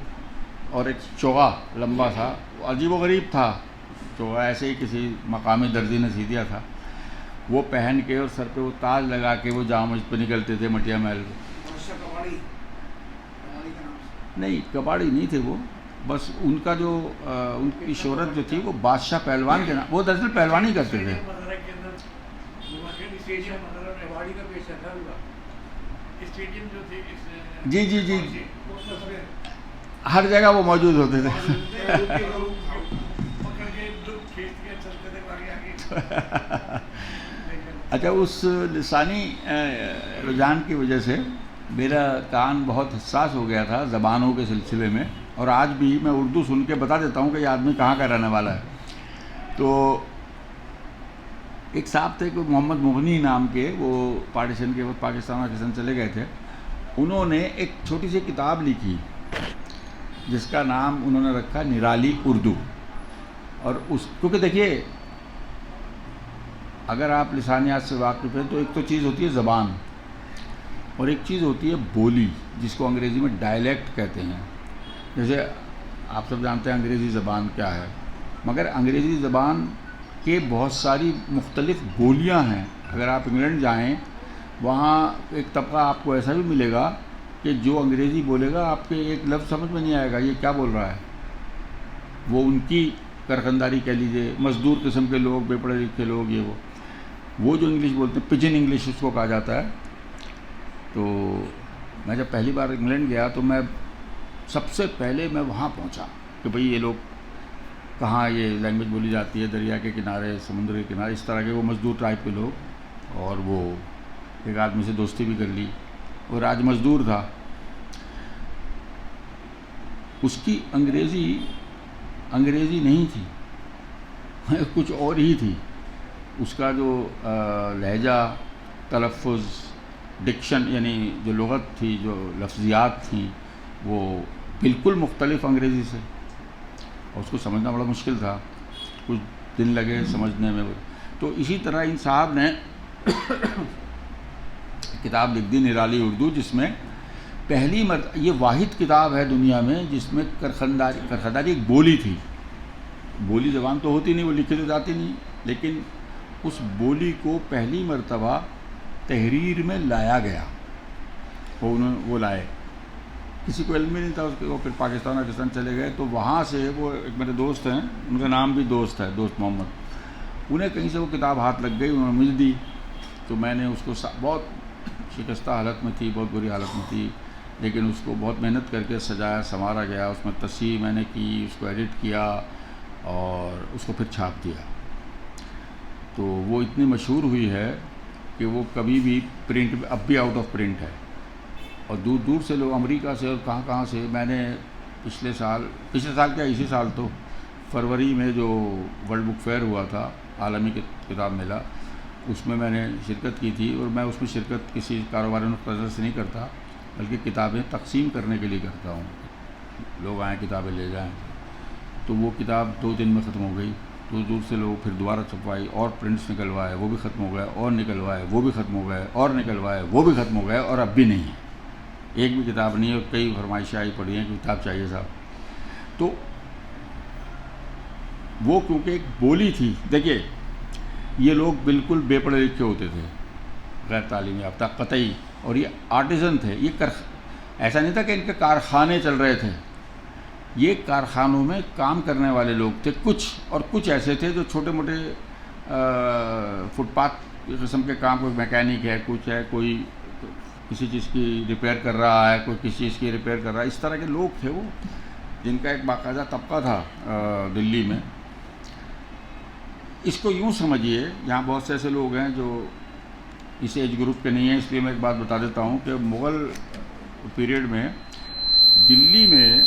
اور ایک چوغا لمبا تھا، عجیب و غریب تھا چوغا، ایسے ہی کسی مقامی درزی نے سی دیا تھا. وہ پہن کے اور سر پہ وہ تاج لگا کے وہ جامع مسجد پہ نکلتے تھے مٹیا محل پہ. نہیں، کباڑی نہیں تھے وہ، بس ان کا جو ان کی شہرت جو تھی وہ بادشاہ پہلوان کے نام، وہ دراصل پہلوانی کرتے تھے. جی جی جی، ہر جگہ وہ موجود ہوتے تھے. اچھا، اس لسانی رجحان کی وجہ سے میرا کان بہت حساس ہو گیا تھا زبانوں کے سلسلے میں. اور آج بھی میں اردو سن کے بتا دیتا ہوں کہ یہ آدمی کہاں کا رہنے والا ہے. تو ایک صاحب تھے کوئی محمد مغنی نام کے، وہ پارٹیشن کے وقت پاکستان چلے گئے تھے. انہوں نے ایک چھوٹی سی کتاب لکھی جس کا نام انہوں نے رکھا نرالی اردو. اور اس، کیونکہ دیکھیے اگر آپ لسانیات سے واقف ہیں تو ایک تو چیز ہوتی ہے زبان اور ایک چیز ہوتی ہے بولی، جس کو انگریزی میں ڈائلیکٹ کہتے ہیں. جیسے آپ سب جانتے ہیں انگریزی زبان کیا ہے، مگر انگریزی زبان کے بہت ساری مختلف بولیاں ہیں. اگر آپ انگلینڈ جائیں وہاں ایک طبقہ آپ کو ایسا بھی ملے گا کہ جو انگریزی بولے گا آپ کے ایک لفظ سمجھ میں نہیں آئے گا یہ کیا بول رہا ہے. وہ ان کی کارخانداری کہہ لیجیے، مزدور قسم کے لوگ، بے پڑھے لکھے لوگ، یہ وہ جو انگلش بولتے ہیں پجن انگلش اس کو کہا جاتا ہے. تو میں جب پہلی بار انگلینڈ گیا تو میں سب سے پہلے میں وہاں پہنچا کہ بھئی یہ لوگ کہاں یہ لینگویج بولی جاتی ہے، دریا کے کنارے، سمندر کے کنارے، اس طرح کے وہ مزدور ٹائپ کے لوگ. اور وہ ایک آدمی سے دوستی بھی کر لی، وہ راج مزدور تھا. اس کی انگریزی نہیں تھی، کچھ اور ہی تھی. اس کا جو لہجہ، تلفظ، ڈکشن یعنی جو لغت تھی، جو لفظیات تھیں، وہ بالکل مختلف انگریزی سے، اور اس کو سمجھنا بڑا مشکل تھا، کچھ دن لگے سمجھنے میں. تو اسی طرح ان صاحب نے کتاب لکھ دی نرالی اردو، جس میں پہلی مرتبہ، یہ واحد کتاب ہے دنیا میں جس میں کرخداری ایک بولی تھی. بولی زبان تو ہوتی نہیں، وہ لکھی تو جاتی نہیں، لیکن اس بولی کو پہلی مرتبہ تحریر میں لایا گیا. وہ لائے، کسی کو علم ہی نہیں تھا اس کے. وہ پھر پاکستان چلے گئے تو وہاں سے وہ ایک میرے دوست ہیں، ان کا نام بھی دوست ہے، دوست محمد، انہیں کہیں سے وہ کتاب ہاتھ لگ گئی، انہوں نے مجھے دی. تو میں نے اس کو بہت شکستہ حالت میں تھی، بہت بری حالت میں تھی، لیکن اس کو بہت محنت کر کے سجایا سنوارا گیا. اس میں تصحیح میں نے کی، اس کو ایڈٹ کیا اور اس کو پھر چھاپ دیا. تو وہ اتنی مشہور ہوئی ہے کہ وہ کبھی بھی پرنٹ، اب بھی آؤٹ آف پرنٹ ہے. اور دور دور سے لوگ، امریکہ سے اور کہاں سے. میں نے پچھلے سال کیا اسی سال تو فروری میں جو ورلڈ بک فیئر ہوا تھا، عالمی کتاب میلہ، اس میں نے شرکت کی تھی. اور میں اس میں شرکت کسی کاروباری نظر سے نہیں کرتا، بلکہ کتابیں تقسیم کرنے کے لیے کرتا ہوں. لوگ آئیں کتابیں لے جائیں. تو وہ کتاب 2 دن میں ختم ہو گئی. دور دور سے لوگ پھر دوبارہ چھپوائی اور پرنٹس نکلوائے، وہ بھی ختم ہو گئے، اور نکلوائے وہ بھی ختم ہو گئے، اور نکلوائے وہ بھی ختم ہو گئے، اور اب بھی نہیں ہے، ایک بھی کتاب نہیں. اور کئی فرمائشیں آئی پڑی ہیں کہ کتاب چاہیے صاحب. تو وہ کیونکہ ایک بولی تھی. دیکھیے یہ لوگ بالکل بے پڑھے لکھے ہوتے تھے، غیر تعلیم یافتہ قطعی، اور یہ آرٹیزن تھے. یہ ایسا نہیں تھا کہ ان کے کارخانے چل رہے تھے، یہ کارخانوں میں کام کرنے والے لوگ تھے کچھ ایسے تھے جو چھوٹے موٹے فٹ پاتھ قسم کے کام، کوئی میکینک ہے، کچھ ہے، کوئی کسی چیز کی ریپیئر کر رہا ہے، کوئی کسی چیز کی ریپیئر کر رہا ہے. اس طرح کے لوگ تھے وہ، جن کا ایک باقاعدہ طبقہ تھا دلی میں. اس کو یوں سمجھیے، یہاں بہت سے ایسے لوگ ہیں جو اس ایج گروپ کے نہیں ہیں، اس لیے میں ایک بات بتا دیتا ہوں کہ مغل پیریڈ میں دلی میں،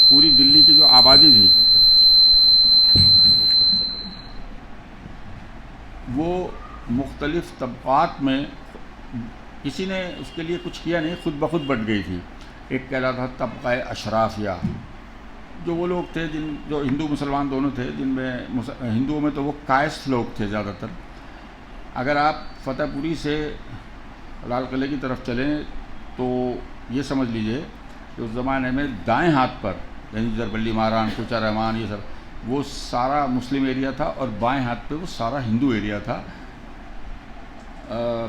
پوری دلی کی جو آبادی تھی وہ مختلف طبقات میں، کسی نے اس کے لیے کچھ کیا نہیں، خود بخود بٹ گئی تھی. ایک کہلاتا تھا طبقہ اشرافیہ، جو وہ لوگ تھے جو ہندو مسلمان دونوں تھے، جن میں ہندوؤں میں تو وہ کائست لوگ تھے زیادہ تر. اگر آپ فتح پوری سے لال قلعے کی طرف چلیں تو یہ سمجھ لیجئے کہ اس زمانے میں دائیں ہاتھ پر، یعنی زربلی ماران، کوچہ رحمان، یہ سب وہ سارا مسلم ایریا تھا، اور بائیں ہاتھ پہ وہ سارا ہندو ایریا تھا،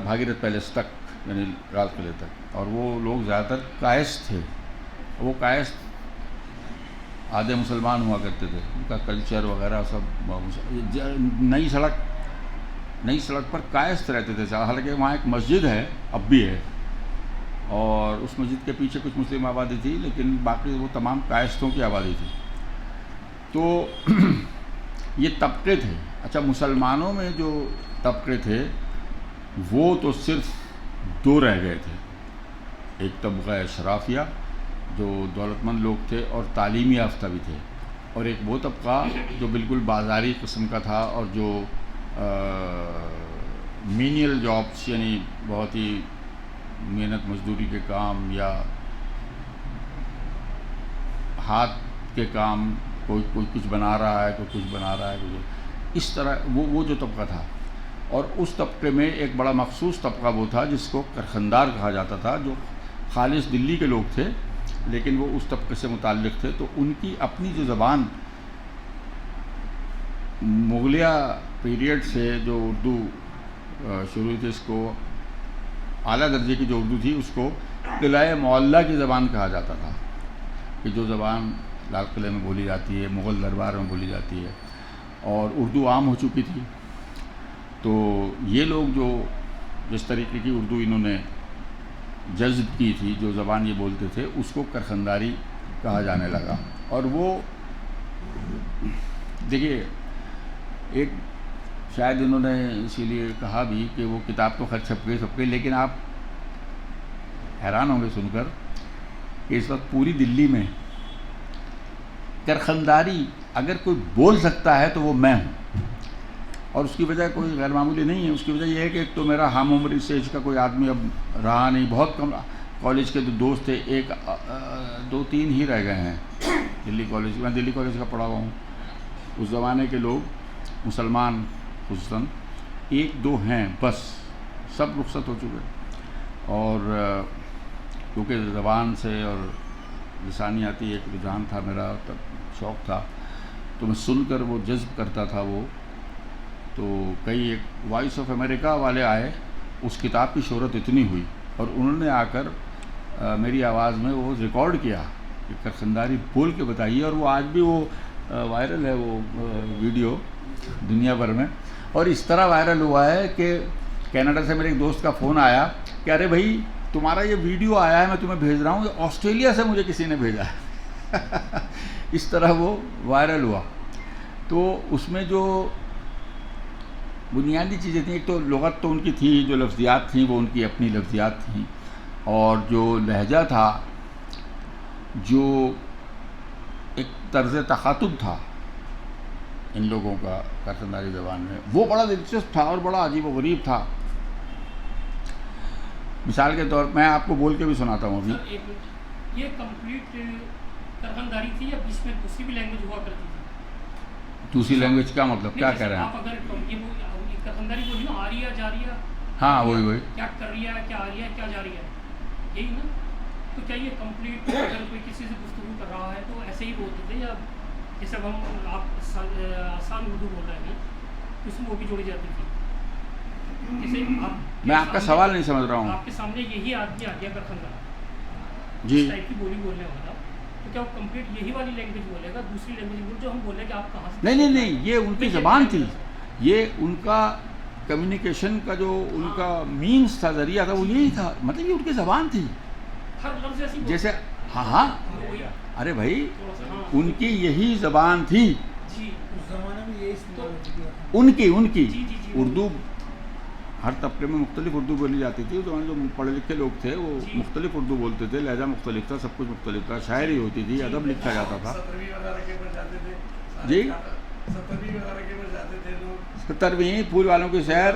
بھاگیرتھ پیلیس تک، یعنی لال قلعے تک. اور وہ لوگ زیادہ تر کائست تھے. وہ کائست آدھے مسلمان ہوا کرتے تھے، ان کا کلچر وغیرہ سب. نئی سڑک پر کائست رہتے تھے. حالانکہ وہاں ایک مسجد ہے، اب بھی ہے، اور اس مسجد کے پیچھے کچھ مسلم آبادی تھی، لیکن باقی وہ تمام کائستوں کی آبادی تھی. تو یہ طبقے تھے. اچھا، مسلمانوں میں جو طبقے تھے وہ تو صرف 2 رہ گئے تھے. ایک طبقہ اشرافیہ جو دولت مند لوگ تھے اور تعلیم یافتہ بھی تھے، اور ایک وہ طبقہ جو بالکل بازاری قسم کا تھا، اور جو مینیل جابس، یعنی بہت ہی محنت مزدوری کے کام یا ہاتھ کے کام، کوئی کچھ بنا رہا ہے، کوئی کچھ بنا رہا ہے، اس طرح وہ جو طبقہ تھا. اور اس طبقے میں ایک بڑا مخصوص طبقہ وہ تھا جس کو کرخندار کہا جاتا تھا، جو خالص دلی کے لوگ تھے لیکن وہ اس طبقے سے متعلق تھے. تو ان کی اپنی جو زبان مغلیہ پیریڈ سے جو اردو شروع تھی، اس کو اعلیٰ درجے کی جو اردو تھی اس کو قلعہ معلیٰ کی زبان کہا جاتا تھا، کہ جو زبان لال قلعے میں بولی جاتی ہے، مغل دربار میں بولی جاتی ہے، اور اردو عام ہو چکی تھی. تو یہ لوگ جو جس طریقے کی اردو انہوں نے جذب کی تھی، جو زبان یہ بولتے تھے، اس کو کرخنداری کہا جانے لگا. اور وہ دیکھیے ایک شاید انہوں نے اسی لیے کہا بھی کہ وہ کتاب تو خیر چھپ گئی، لیکن آپ حیران ہوں گے سن کر کہ اس وقت پوری دلی میں کرخنداری اگر کوئی بول سکتا ہے تو وہ میں ہوں. اور اس کی وجہ کوئی غیر معمولی نہیں ہے. اس کی وجہ یہ ہے کہ ایک تو میرا ہم عمر اس ایج کا کوئی آدمی اب رہا نہیں، بہت کم. کالج کے جو دوست تھے ایک 2-3 ہی رہ گئے ہیں دلی کالج. میں دلی کالج کا پڑھا ہوا ہوں. اس زمانے کے لوگ مسلمان خصوصاً 1-2 ہیں بس، سب رخصت ہو چکے. اور کیونکہ زبان سے اور لسانیاتی ایک رجحان تھا میرا، تب شوق تھا، تو میں سن کر وہ جذب کرتا تھا. وہ تو کئی ایک وائس آف امریکہ والے آئے، اس کتاب کی شہرت اتنی ہوئی اور انہوں نے آ کر میری آواز میں وہ ریکارڈ کیا کہ کرخنداری بول کے بتائیے. اور وہ آج بھی وہ وائرل ہے وہ ویڈیو دنیا بھر میں. اور اس طرح وائرل ہوا ہے کہ کینیڈا سے میرے ایک دوست کا فون آیا کہ ارے بھائی تمہارا یہ ویڈیو آیا ہے، میں تمہیں بھیج رہا ہوں، یہ آسٹریلیا سے مجھے کسی نے بھیجا ہے. اس طرح وہ وائرل ہوا. تو اس میں جو بنیادی چیزیں تھیں، ایک تو لغت تو ان کی تھی، جو لفظیات تھیں وہ ان کی اپنی لفظیات تھیں، اور جو لہجہ تھا، جو ایک طرز تخاطب تھا ان لوگوں کا کرخنداری زبان میں، وہ بڑا دلچسپ تھا اور بڑا عجیب و غریب تھا. مثال کے طور میں آپ کو بول کے بھی سناتا ہوں ابھی. یہ کمپلیٹ کرخنداری تھی یا بیچ میں دوسری بھی لینگویج ہوا کرتی تھی؟ دوسری لینگویج کا مطلب کیا کہہ رہے ہیں آپ؟ اگر یہ کرخنداری بولی نا، آ رہی ہے جا رہی ہے، ہاں وہی کیا کر رہی ہے، کیا آ رہی ہے، کیا جا رہی ہے، یہی نا. تو کیا یہ کمپلیٹ اگر کوئی کسی سے گفتگو کر رہا ہے تو ایسے ہی بولتے تھے، یا جیسے ہم آپ آسان اردو بول رہے ہیں تو اس میں وہ بھی جوڑی جاتی تھی؟ جیسے میں آپ کا سوال نہیں سمجھ رہا ہوں. آپ کے سامنے یہی آدمی آ گیا کرخندار جی، اس ٹائپ کی بولی بولنے والا، تو کیا وہ کمپلیٹ یہی والی لینگویج بولے گا، دوسری لینگویج جو ہم بولیں کہ آپ کہاں سے؟ نہیں، یہ ان کی زبان تھی، یہ ان کا کمیونیکیشن کا جو ان کا مینس تھا، ذریعہ تھا، وہ یہی تھا. مطلب یہ ان کی زبان تھی. ہر لفظ ایسی جیسے ہاں ارے بھائی ان کی یہی زبان تھی، جی اس زمانے میں یہی استعمال ان کی اردو. ہر طبقے میں مختلف اردو بولی جاتی تھی. اس زمانے جو پڑھے لکھے لوگ تھے وہ مختلف اردو بولتے تھے، لہجہ مختلف تھا، سب کچھ مختلف تھا، شاعری ہوتی تھی، ادب لکھا جاتا تھا. جی 17ویں پھول والوں کی شہر.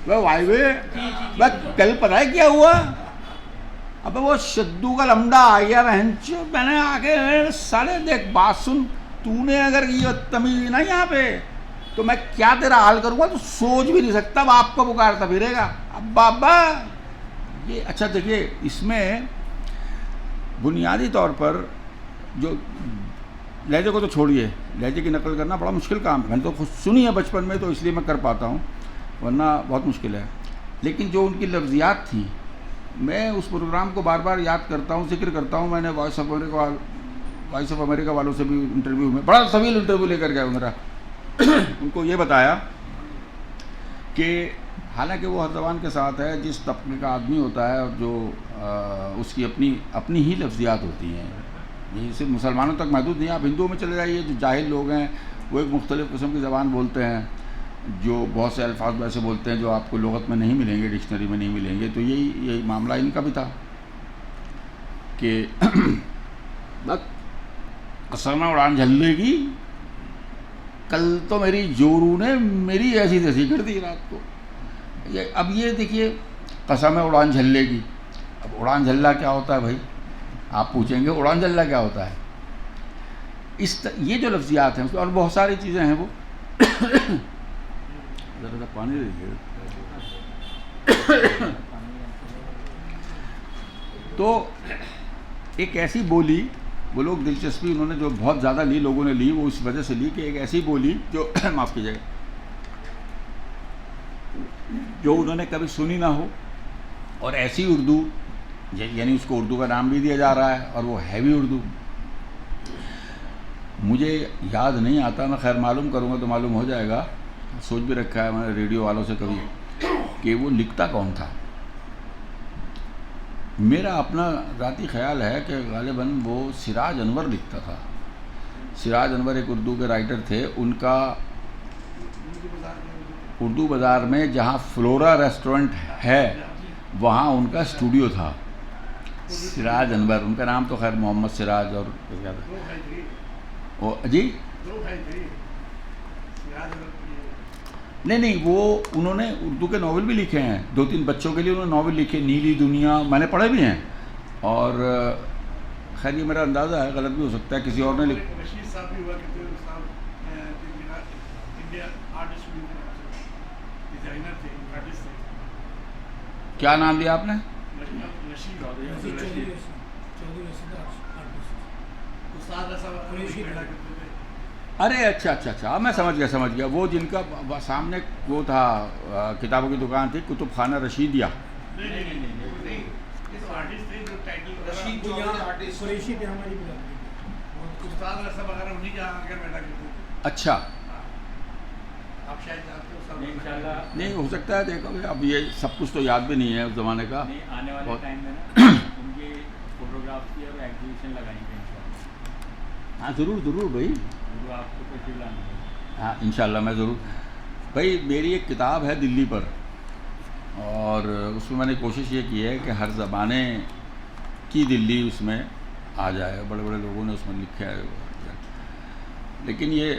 وائی وے کل پتہ ہے کیا ہوا؟ اب وہ شدو کا لمڈا آ گیا بہنچ، میں نے آ کے سارے دیکھ بات سن، تو نے اگر یہ تمیز نا یہاں پہ تو میں کیا تیرا حال کروں گا، تو سوچ بھی نہیں سکتا. اب آپ کو پکارتا پھرے گا ابا ابا. یہ اچھا دیکھیے اس میں بنیادی طور پر جو لہجے کو تو چھوڑیے، لہجے کی نقل کرنا بڑا مشکل کام ہے. میں نے تو خود سنی ہے بچپن میں، تو اس لیے میں کر پاتا ہوں، ورنہ بہت مشکل ہے. لیکن جو ان کی لفظیات تھیں، میں اس پروگرام کو بار بار یاد کرتا ہوں، ذکر کرتا ہوں. میں نے وائس آف امریکہ والوں سے بھی انٹرویو میں بڑا طویل انٹرویو لے کر گیا میرا. ان کو یہ بتایا کہ حالانکہ وہ ہر زبان کے ساتھ ہے، جس طبقے کا آدمی ہوتا ہے اور جو اس کی اپنی ہی لفظیات ہوتی ہیں. یہ صرف مسلمانوں تک محدود نہیں. آپ ہندوؤں میں چلے جائیے، جو جاہل لوگ ہیں وہ ایک مختلف قسم کی زبان بولتے ہیں، جو بہت سے الفاظ ایسے بولتے ہیں جو آپ کو لغت میں نہیں ملیں گے، ڈکشنری میں نہیں ملیں گے. تو یہی معاملہ ان کا بھی تھا کہ قسم اڑان جھلے کی، کل تو میری جورو نے میری ایسی تیسی کر دی رات کو. اب یہ دیکھیے قسم اڑان جھلے کی. اب اڑان جھلا کیا ہوتا ہے بھائی؟ آپ پوچھیں گے اڑان جھلا کیا ہوتا ہے؟ یہ جو لفظیات ہیں اور بہت ساری چیزیں ہیں وہ ذرا سا پانی دیجیے. تو ایک ایسی بولی وہ لوگ دلچسپی انہوں نے جو بہت زیادہ لی لوگوں نے لی وہ اس وجہ سے لی کہ ایک ایسی بولی جو معاف کیجیے گا جو انہوں نے کبھی سنی نہ ہو اور ایسی اردو یعنی اس کو اردو کا نام بھی دیا جا رہا ہے اور وہ ہیوی اردو. مجھے یاد نہیں آتا میں خیر معلوم کروں گا تو معلوم ہو جائے گا. سوچ بھی رکھا ہے میں نے ریڈیو والوں سے کبھی کہ وہ لکھتا کون تھا. میرا اپنا ذاتی خیال ہے کہ غالباً وہ سراج انور لکھتا تھا. سراج انور ایک اردو کے رائٹر تھے. ان کا اردو بازار میں جہاں فلورا ریسٹورنٹ ہے وہاں ان کا اسٹوڈیو تھا. سراج انور ان کا نام تو خیر محمد سراج اور جی نہیں وہ انہوں نے اردو کے ناول بھی لکھے ہیں. 2-3 بچوں کے لیے انہوں نے ناول لکھے. نیلی دنیا میں نے پڑھے بھی ہیں. اور خیر یہ میرا اندازہ ہے غلط بھی ہو سکتا ہے کسی اور نے کیا نام لیا آپ نے؟ ارے اچھا میں سمجھ گیا وہ جن کا سامنے وہ تھا کتابوں کی دکان تھی کتب خانہ رشیدیہ. اچھا نہیں ہو سکتا ہے. دیکھو اب یہ سب کچھ تو یاد بھی نہیں ہے اس زمانے کا. آنے والے ٹائم میں نا ان کی فوٹوگرافس کی اور ایگزیبیشن لگائیں گے انشاءاللہ. ہاں ضرور بھائی آپ کو تشریف لانا ہے. ہاں انشاءاللہ میں ضرور. بھائی میری ایک کتاب ہے دلی پر اور اس میں نے کوشش یہ کی ہے کہ ہر زمانے کی دلی اس میں آ جائے. بڑے بڑے لوگوں نے اس میں لکھا ہے. لیکن یہ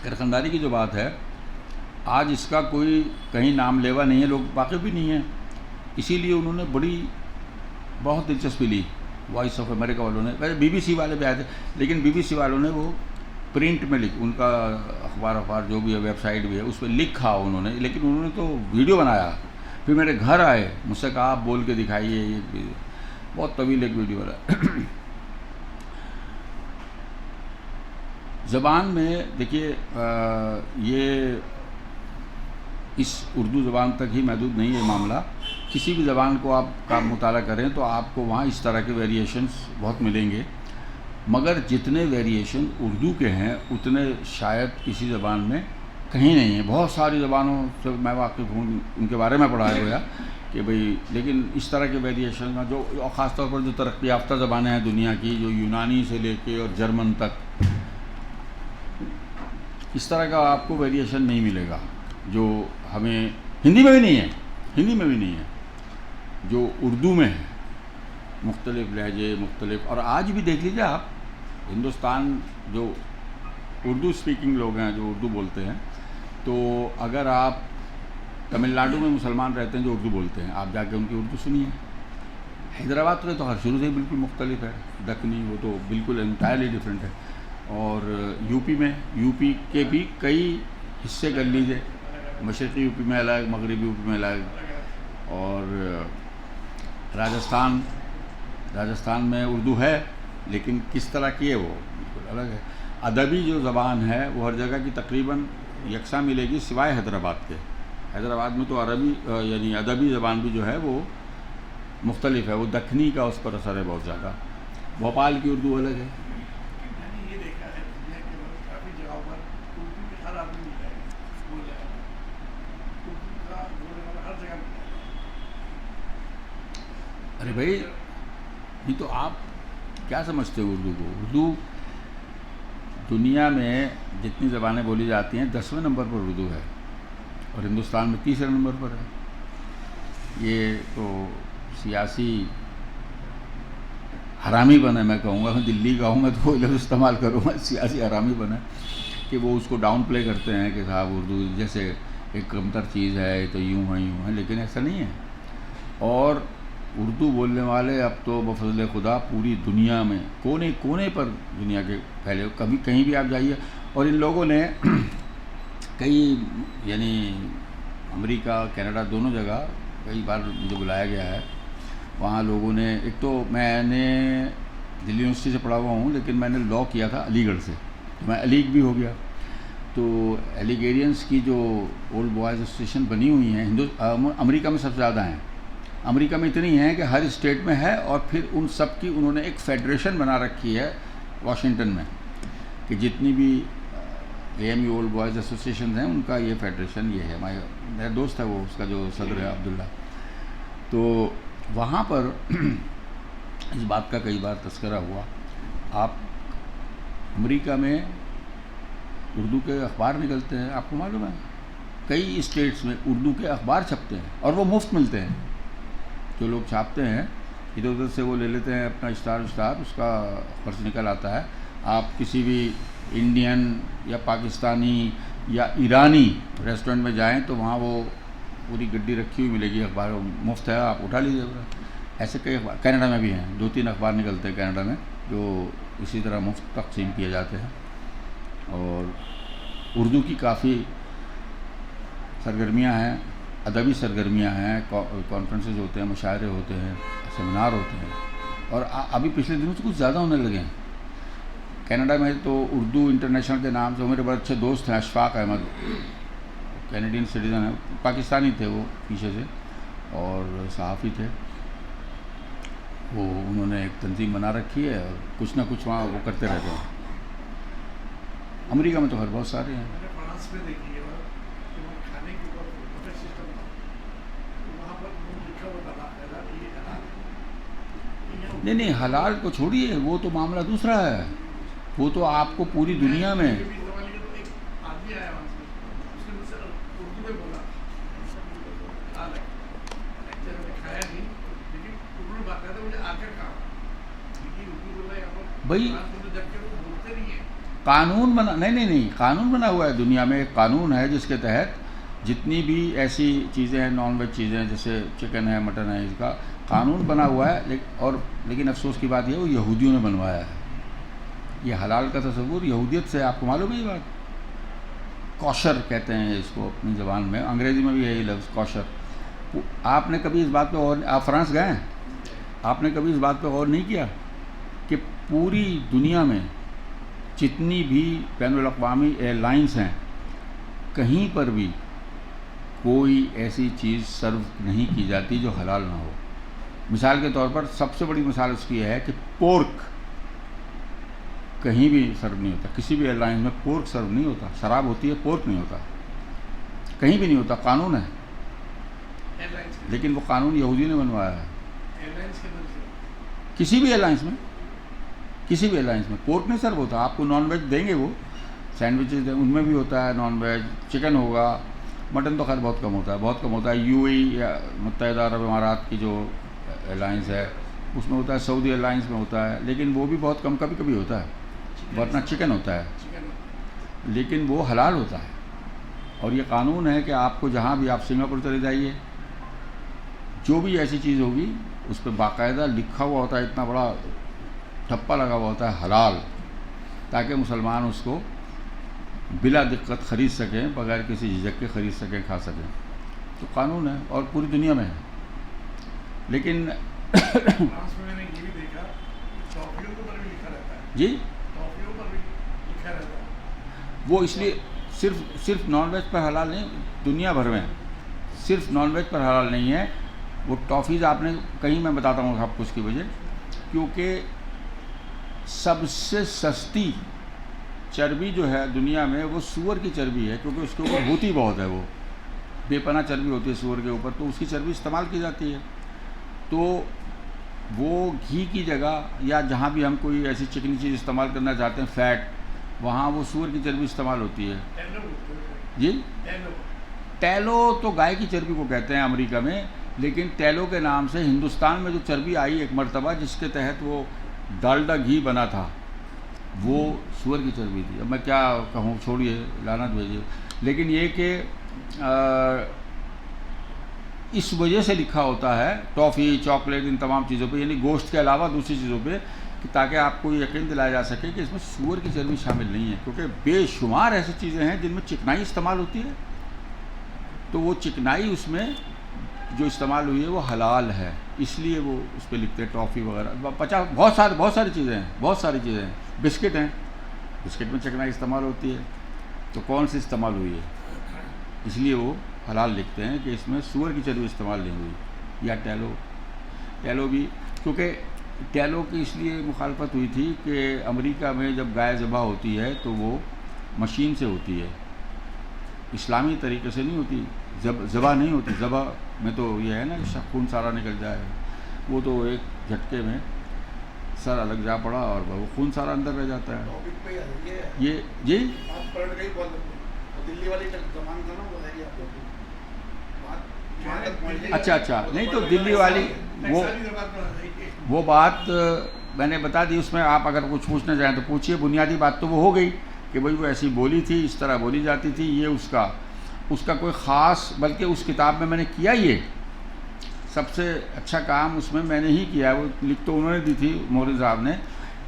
خیرخوانداری کی جو بات ہے آج اس کا کوئی کہیں نام لیوا نہیں ہے. لوگ واقف بھی نہیں ہیں. اسی لیے انہوں نے بہت دلچسپی لی. وائس آف امریکہ والوں نے بی بی سی والے بھی آئے تھے لیکن بی بی سی والوں نے وہ پرنٹ میں ان کا اخبار جو بھی ہے ویب سائٹ بھی ہے اس پہ لکھا انہوں نے. لیکن انہوں نے تو ویڈیو بنایا. پھر میرے گھر آئے مجھ سے کہا آپ بول کے دکھائیے. یہ بہت طویل ایک ویڈیو والا. زبان میں دیکھیے یہ اس اردو زبان تک ہی محدود نہیں ہے معاملہ. کسی بھی زبان کو آپ کا مطالعہ کریں تو آپ کو وہاں اس طرح کے ویریشنز بہت ملیں گے. مگر جتنے ویریشن اردو کے ہیں اتنے شاید کسی زبان میں کہیں نہیں ہیں. بہت ساری زبانوں سے میں واقف ہوں ان کے بارے میں پڑھا گیا کہ بھئی لیکن اس طرح کے ویریشن جو خاص طور پر جو ترقی یافتہ زبانیں ہیں دنیا کی جو یونانی سے لے کے اور جرمن تک اس طرح کا آپ کو ویریشن نہیں ملے گا جو ہمیں ہندی میں بھی نہیں ہے جو اردو میں ہے. مختلف لہجے مختلف. اور آج بھی دیکھ لیجیے آپ ہندوستان جو اردو اسپیکنگ لوگ ہیں جو اردو بولتے ہیں تو اگر آپ تمل ناڈو میں مسلمان رہتے ہیں جو اردو بولتے ہیں آپ جا کے ان کی اردو سنیے. حیدرآباد میں تو ہر شروع سے ہی بالکل مختلف ہے. دکنی وہ تو بالکل انٹائرلی ڈفرینٹ ہے. اور یو پی کے بھی کئی حصے کر لیجیے. مشرقی یو پی میں الگ مغربی یو پی میں الگ. اور راجستھان میں اردو ہے لیکن کس طرح کی ہے وہ بالکل الگ ہے. ادبی جو زبان ہے وہ ہر جگہ کی تقریباً یکساں ملے گی سوائے حیدرآباد کے. حیدرآباد میں تو عربی یعنی ادبی زبان بھی جو ہے وہ مختلف ہے. وہ دکنی کا اس پر اثر ہے بہت زیادہ. بھوپال کی اردو الگ ہے. ارے بھائی یہ تو آپ کیا سمجھتے ہو اردو کو؟ اردو دنیا میں جتنی زبانیں بولی جاتی ہیں 10ویں نمبر پر اردو ہے اور ہندوستان میں 3رے نمبر پر ہے. یہ تو سیاسی حرامی بنا میں کہوں گا. میں دلی کا ہوں میں تو وہ لفظ استعمال کروں گا سیاسی حرامی بنا کہ وہ اس کو ڈاؤن پلے کرتے ہیں کہ صاحب اردو جیسے ایک کمتر چیز ہے تو یوں ہے. لیکن ایسا نہیں ہے. اور اردو بولنے والے اب تو بفضل خدا پوری دنیا میں کونے کونے پر دنیا کے پھیلے ہو، کبھی کہیں بھی آپ جائیے. اور ان لوگوں نے کئی یعنی امریکہ کینیڈا دونوں جگہ کئی بار مجھے بلایا گیا ہے. وہاں لوگوں نے، ایک تو میں نے دلی یونیورسٹی سے پڑھا ہوا ہوں لیکن میں نے لاء کیا تھا علی گڑھ سے، میں علیگ بھی ہو گیا. تو ایلیگیرینس کی جو اولڈ بوائز اسٹیشن بنی ہوئی ہیں امریکہ میں سب سے زیادہ ہیں. امریکہ میں اتنی ہیں کہ ہر اسٹیٹ میں ہے، اور پھر ان سب کی انہوں نے ایک فیڈریشن بنا رکھی ہے واشنگٹن میں، کہ جتنی بھی AMU اولڈ بوائز ایسوسیشن ہیں ان کا یہ فیڈریشن یہ ہے. میرا دوست ہے وہ، اس کا جو صدر ہے عبداللہ. تو وہاں پر اس بات کا کئی بار تذکرہ ہوا. آپ امریکہ میں اردو کے اخبار نکلتے ہیں، آپ کو معلوم ہے کئی اسٹیٹس میں اردو کے اخبار چھپتے ہیں اور وہ مفت ملتے ہیں. جو لوگ چھاپتے ہیں ادھر ادھر سے وہ لے لیتے ہیں اپنا اشتہار، اس کا خرچ نکل آتا ہے. آپ کسی بھی انڈین یا پاکستانی یا ایرانی ریسٹورنٹ میں جائیں تو وہاں وہ پوری گڈی رکھی ہوئی ملے گی اخبار، مفت ہے، آپ اٹھا لیجیے. ایسے کئی اخبار کینیڈا میں بھی ہیں، 2-3 اخبار نکلتے ہیں کینیڈا میں جو اسی طرح مفت تقسیم کیے جاتے ہیں. اور اردو کی کافی سرگرمیاں ہیں، ادبی سرگرمیاں ہیں، کانفرنسز ہوتے ہیں، مشاعرے ہوتے ہیں، سیمینار ہوتے ہیں. اور ابھی پچھلے دنوں سے کچھ زیادہ ہونے لگے ہیں. کینیڈا میں تو اردو انٹرنیشنل کے نام سے میرے بڑے اچھے دوست ہیں اشفاق احمد، کینیڈین سٹیزن ہیں، پاکستانی تھے وہ پیچھے سے اور صحافی تھے. وہ انہوں نے ایک تنظیم بنا رکھی ہے اور کچھ نہ کچھ وہاں وہ کرتے رہتے ہیں. امریکہ میں تو خیر بہت سارے ہیں. فرانس میں دیکھیے کہ وہ کھانے کے اوپر بفٹ سسٹم تھا، وہاں پر لکھا ہوا تھا نہیں حلال کو چھوڑیے، وہ تو معاملہ دوسرا ہے. وہ تو آپ کو پوری دنیا میں ایک آدمی آیا وہاں سے، اس نے مجھ سے اردو میں بولا کھایا نہیں لیکن اردو میں بات کرتا مجھے آ کر کہا لیکن اردو بولا یہاں پر بھائی جبکہ وہ بولتے نہیں ہیں. قانون بنا نہیں قانون بنا ہوا ہے دنیا میں. ایک قانون ہے جس کے تحت جتنی بھی ایسی چیزیں ہیں، نان ویج چیزیں جیسے چکن ہے، مٹن ہے، اس کا قانون بنا ہوا ہے. لیکن افسوس کی بات یہ ہے وہ یہودیوں نے بنوایا ہے. یہ حلال کا تصور یہودیت سے، آپ کو معلوم ہے یہ بات. کوشر کہتے ہیں اس کو اپنی زبان میں، انگریزی میں بھی ہے یہ لفظ کوشر. آپ نے کبھی اس بات پہ غور، آپ فرانس گئے ہیں، آپ نے کبھی اس بات پہ غور نہیں کیا کہ پوری دنیا میں جتنی بھی بین الاقوامی ایئر لائنس ہیں کہیں پر بھی کوئی ایسی چیز سرو نہیں کی جاتی جو حلال نہ ہو. مثال کے طور پر سب سے بڑی مثال اس کی ہے کہ پورک کہیں بھی سرو نہیں ہوتا. کسی بھی ایئر لائنس میں پورک سرو نہیں ہوتا. شراب ہوتی ہے، پورک نہیں ہوتا، کہیں بھی نہیں ہوتا. قانون ہے لیکن وہ قانون یہودی نے بنوایا ہے. کسی بھی ایئر لائنس میں پورک نہیں سرو ہوتا. آپ کو نان ویج دیں گے، وہ سینڈوچز دیں، ان میں بھی ہوتا ہے نان ویج. چکن ہوگا، مٹن تو خیر بہت کم ہوتا ہے. UAE یا متحدہ عرب امارات کی جو ایئر لائنس ہے اس میں ہوتا ہے، سعودی ایئر لائنس میں ہوتا ہے، لیکن وہ بھی بہت کم کبھی ہوتا ہے. ورنہ چکن ہوتا ہے لیکن وہ حلال ہوتا ہے. اور یہ قانون ہے کہ آپ کو جہاں بھی، آپ سنگاپور چلے جائیے، جو بھی ایسی چیز ہوگی اس پہ باقاعدہ لکھا ہوا ہوتا ہے، اتنا بڑا ٹھپا لگا ہوا ہوتا ہے حلال، تاکہ مسلمان اس کو بلا دقت خرید سکیں، بغیر کسی جھجک کے خرید سکیں، کھا سکیں. تو قانون ہے اور پوری دنیا میں ہے. لیکن فرانس میں نے یہ بھی دیکھا ٹافیوں کے اوپر بھی لکھا رہتا ہے. جی ٹافیوں پر بھی لکھا رہتا ہے. وہ اس لیے صرف نان ویج پر حلال نہیں، دنیا بھر میں صرف نان ویج پر حلال نہیں ہے. وہ ٹافیز آپ نے کہیں، میں بتاتا ہوں آپ کو اس کی وجہ، کیونکہ سب سے سستی چربی جو ہے دنیا میں وہ سور کی چربی ہے، کیونکہ اس کے اوپر ہوتی بہت ہے، وہ بے پناہ چربی ہوتی ہے سور کے اوپر، تو اس کی چربی استعمال کی جاتی ہے. تو وہ گھی کی جگہ یا جہاں بھی ہم کوئی ایسی چکنی چیز استعمال کرنا چاہتے ہیں، فیٹ، وہاں وہ سور کی چربی استعمال ہوتی ہے. جی ٹیلو تو گائے کی چربی کو کہتے ہیں امریکہ میں، لیکن ٹیلو کے نام سے ہندوستان میں جو چربی آئی ایک مرتبہ، جس کے تحت وہ ڈالڈا گھی بنا تھا، وہ سور کی چربی تھی. اب میں کیا کہوں، چھوڑیے، لعنت بھیجیے. لیکن یہ کہ اس وجہ سے لکھا ہوتا ہے ٹافی چاکلیٹ ان تمام چیزوں پہ، یعنی گوشت کے علاوہ دوسری چیزوں پہ، کہ تاکہ آپ کو یقین دلایا جا سکے کہ اس میں سور کی چربی شامل نہیں ہے، کیونکہ بے شمار ایسی چیزیں ہیں جن میں چکنائی استعمال ہوتی ہے، تو وہ چکنائی اس میں جو استعمال ہوئی ہے وہ حلال ہے، اس لیے وہ اس پہ لکھتے ہیں ٹافی وغیرہ، بہت ساری چیزیں ہیں، بسکٹ ہیں، بسکٹ میں چکنائی استعمال ہوتی ہے، تو کون سی استعمال ہوئی ہے، اس لیے وہ حلال لکھتے ہیں کہ اس میں سور کی چربی استعمال نہیں ہوئی۔ یا ٹیلو بھی، کیونکہ ٹیلو کی اس لیے مخالفت ہوئی تھی کہ امریکہ میں جب گائے ذبح ہوتی ہے تو وہ مشین سے ہوتی ہے، اسلامی طریقے سے نہیں ہوتی، ذبح نہیں ہوتی، ذبح میں تو یہ ہے نا کہ خون سارا نکل جائے، وہ تو ایک جھٹکے میں سر الگ جا پڑا اور وہ خون سارا اندر رہ جاتا ہے۔ ٹاپک پہ یہ جی بات پلٹ گئی، دلی والی زبان تھا نا، وہ ہے آپ لوگ اچھا نہیں تو دلی والی وہ بات میں نے بتا دی، اس میں آپ اگر کچھ پوچھنا چاہیں تو پوچھیے، بنیادی بات تو وہ ہو گئی کہ بھئی وہ ایسی بولی تھی، اس طرح بولی جاتی تھی، یہ اس کا کوئی خاص، بلکہ اس کتاب میں نے کیا یہ سب سے اچھا کام اس میں نے ہی کیا ہے، وہ لکھ تو انہوں نے دی تھی مورد صاحب نے،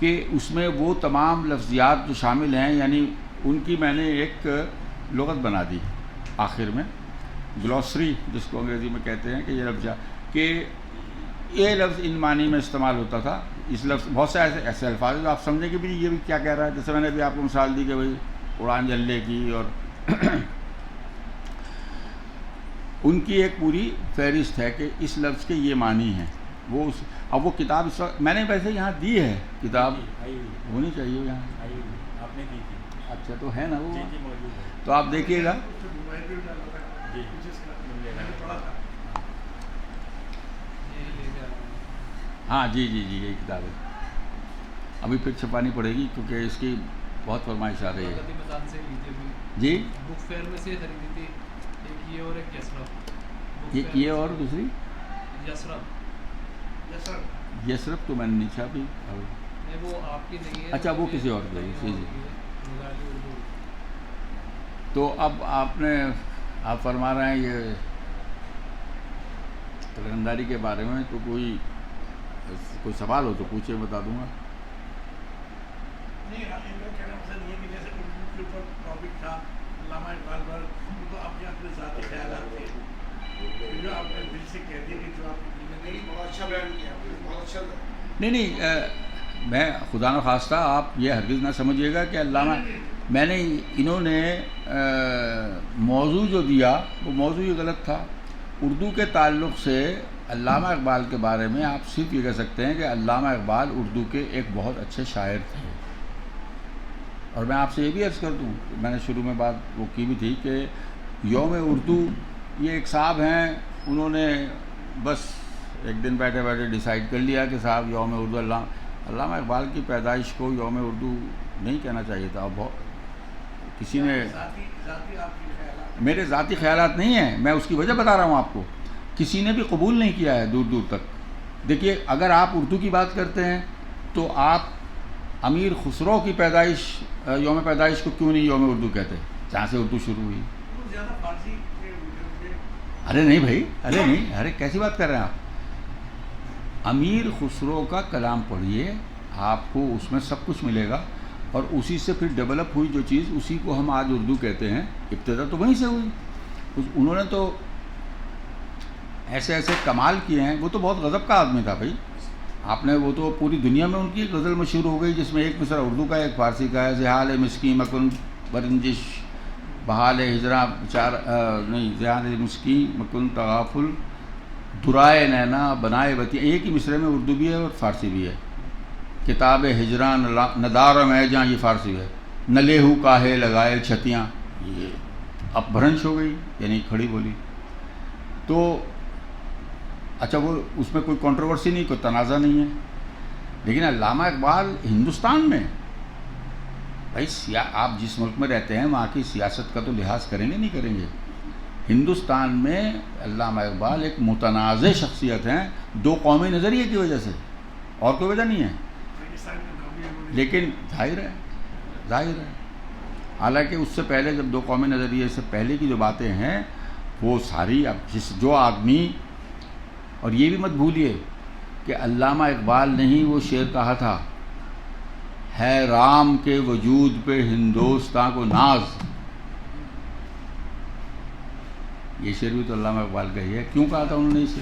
کہ اس میں وہ تمام لفظیات جو شامل ہیں، یعنی ان کی میں نے ایک لغت بنا دی آخر میں، گلوسری جس کو انگریزی میں کہتے ہیں، کہ یہ لفظ کہ یہ لفظ ان معنی میں استعمال ہوتا تھا، اس لفظ بہت سے ایسے الفاظ جو آپ سمجھیں کہ بھی یہ بھی کیا کہہ رہا ہے، جیسے میں نے بھی آپ کو مثال دی کہ بھئی اڑان جلنے کی، اور ان کی ایک پوری فہرست ہے کہ اس لفظ کے یہ معنی ہیں، وہ اب وہ کتاب اس وقت میں نے ویسے یہاں دی ہے، کتاب ہونی چاہیے یہاں، آپ نے دی تھی؟ اچھا تو ہے نا وہ، جی موجود ہے، تو آپ دیکھیے گا۔ ہاں جی یہی کتاب ہے، ابھی پھر چھپانی پڑے گی کیونکہ اس کی بہت فرمائش آ رہی ہے۔ جی بک فیئر میں سے خریدی تھی، ایک یہ اور ایک یسرف، یہ اور دوسری یسرف یسرف تو میں نے نہیں چھاپی، وہ آپ کی نہیں ہے، اچھا وہ کسی اور کی، جی بنگالی اردو۔ تو اب آپ فرما رہے ہیں یہ قلندری کے بارے میں، تو کوئی سوال ہو تو پوچھے، بتا دوں گا۔ نہیں، ان کا کہنا مقصد یہ کہ جیسے اردو کے اوپر ٹاپک تھا علامہ اقبال پر، تو آپ کے اپنے ذاتی خیالات تھے جو آپ نے دل سے کہہ دیے کہ جو آپ کی دل میں بہت اچھا بیان کیا، بہت اچھا نہیں میں خدا نخواستہ آپ یہ ہرگز نہ سمجھیے گا کہ علامہ، میں نے انہوں نے موضوع جو دیا وہ موضوع ہی غلط تھا۔ اردو کے تعلق سے علامہ اقبال کے بارے میں آپ صرف یہ کہہ سکتے ہیں کہ علامہ اقبال اردو کے ایک بہت اچھے شاعر تھے، اور میں آپ سے یہ بھی عرض کر دوں، میں نے شروع میں بات وہ کی بھی تھی کہ یوم اردو یہ ایک صاحب ہیں، انہوں نے بس ایک دن بیٹھے بیٹھے ڈیسائیڈ کر لیا کہ صاحب یوم اردو، علامہ اقبال کی پیدائش کو یوم اردو نہیں کہنا چاہیے تھا۔ اب کسی نے، میرے ذاتی خیالات نہیں ہیں، میں اس کی وجہ بتا رہا ہوں آپ کو، کسی نے بھی قبول نہیں کیا ہے دور دور تک۔ دیکھیے اگر آپ اردو کی بات کرتے ہیں تو آپ امیر خسرو کی پیدائش، یوم پیدائش کو کیوں نہیں یوم اردو کہتے، جہاں سے اردو شروع ہوئی؟ ارے نہیں بھائی، ارے کیسی بات کر رہے ہیں آپ؟ امیر خسرو کا کلام پڑھیے، آپ کو اس میں سب کچھ ملے گا، اور اسی سے پھر ڈیولپ ہوئی جو چیز، اسی کو ہم آج اردو کہتے ہیں، ابتدا تو وہیں سے ہوئی۔ انہوں نے تو ایسے کمال کیے ہیں، وہ تو بہت غضب کا آدمی تھا بھائی، آپ نے وہ تو پوری دنیا میں ان کی ایک غزل مشہور ہو گئی جس میں ایک مصرع اردو کا ایک فارسی کا ہے، زحال مسکی مکن برنجش بحال ہجراں نہیں، زحال مسکی مکن تغافل درائے نینا بنائے وطی، ایک ہی مصرے میں اردو بھی ہے اور فارسی بھی ہے۔ کتاب ہجران ندار میں جہاں، یہ فارسی ہے۔ نلیہو کاہے لگائے چھتیاں، یہ اب بھرنش ہو گئی، یعنی کھڑی بولی۔ تو اچھا وہ اس میں کوئی کنٹروورسی نہیں، کوئی تنازع نہیں ہے، لیکن علامہ اقبال ہندوستان میں، بھائی آپ جس ملک میں رہتے ہیں وہاں کی سیاست کا تو لحاظ کریں گے نہیں کریں گے، ہندوستان میں علامہ اقبال ایک متنازع شخصیت ہیں، دو قومی نظریے کی وجہ سے، اور کوئی وجہ نہیں ہے، لیکن ظاہر ہے، حالانکہ اس سے پہلے جب دو قومی نظریے سے پہلے کی جو باتیں ہیں وہ ساری اب جو آدمی، اور یہ بھی مت بھولیے کہ علامہ اقبال نے ہی وہ شعر کہا تھا، ہے رام کے وجود پہ ہندوستاں کو ناز. یہ شعر بھی تو علامہ اقبال کا ہی ہے. کیوں کہا تھا انہوں نے اسے؟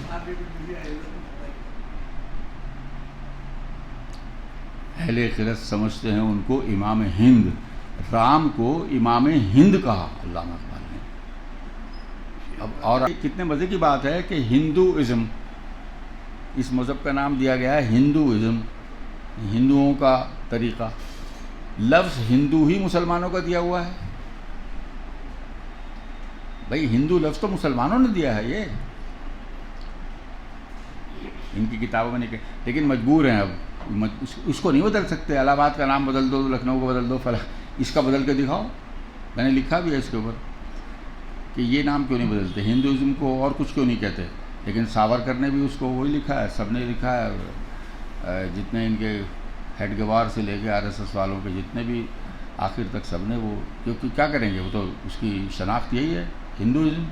اہل خرد سمجھتے ہیں ان کو امام ہند. رام کو امام ہند کہا علامہ اقبال نے. اب اور کتنے مزے کی بات ہے کہ ہندوازم، اس مذہب کا نام دیا گیا ہے ہندوازم، ہندوؤں کا طریقہ. لفظ ہندو ہی مسلمانوں کا دیا ہوا ہے. بھائی ہندو لفظ تو مسلمانوں نے دیا ہے، یہ ان کی کتابوں میں نہیں. لیکن مجبور ہیں اب، اس کو نہیں بدل سکتے. الہ آباد کا نام بدل دو، لکھنؤ کو بدل دو، اس کا بدل کے دکھاؤ. میں نے لکھا بھی ہے اس کے اوپر کہ یہ نام کیوں نہیں بدلتے، ہندوازم کو اور کچھ کیوں نہیں کہتے. لیکن ساورکر نے بھی اس کو وہی لکھا ہے، سب نے لکھا ہے، جتنے ان کے ہیڈ گوار سے لے کے RSS والوں کے جتنے بھی آخر تک سب نے وہ، کیونکہ کیا کریں گے، وہ تو اس کی شناخت یہی ہے ہندوازم.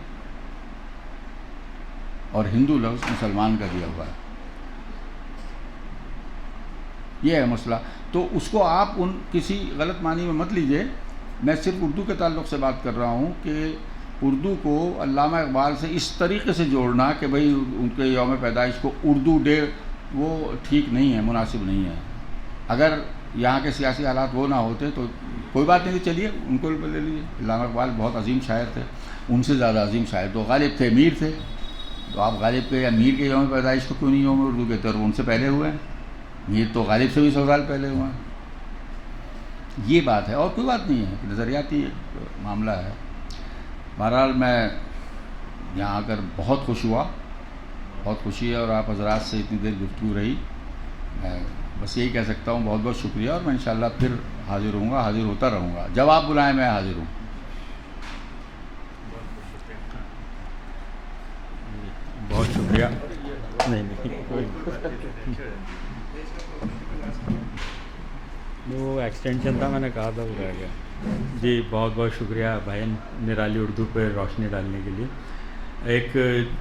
اور ہندو لفظ مسلمان کا دیا ہوا ہے. یہ ہے مسئلہ. تو اس کو آپ کسی غلط معنی میں مت لیجئے. میں صرف اردو کے تعلق سے بات کر رہا ہوں کہ اردو کو علامہ اقبال سے اس طریقے سے جوڑنا کہ بھئی ان کے یوم پیدائش کو اردو ڈے، وہ ٹھیک نہیں ہے، مناسب نہیں ہے. اگر یہاں کے سیاسی حالات وہ نہ ہوتے تو کوئی بات نہیں. چلیے ان کو لے لیجیے. علامہ اقبال بہت عظیم شاعر تھے، ان سے زیادہ عظیم شاعر تو غالب تھے، میر تھے. تو آپ غالب کے یا میر کے یوم پیدائش کو کیوں نہیں یوم اردو کہتے؟ اور ان سے پہلے ہوئے ہیں. میر تو غالب سے بھی 100 سال پہلے ہوئے ہیں. یہ بات ہے اور کوئی بات نہیں ہے، نظریاتی معاملہ ہے. بہرحال میں یہاں آ کر بہت خوش ہوا، بہت خوشی ہے. اور آپ حضرات سے اتنی دیر گفتگو رہی، میں بس یہی کہہ سکتا ہوں بہت بہت شکریہ. اور میں انشاءاللہ پھر حاضر ہوں گا، حاضر ہوتا رہوں گا. جب آپ بلائیں میں حاضر ہوں. بہت شکریہ. نہیں وہ ایکسٹینشن تھا، میں نے کہا تھا وہ رہ گیا. جی بہت بہت شکریہ بھائی نرالی اردو پہ روشنی ڈالنے کے لیے. ایک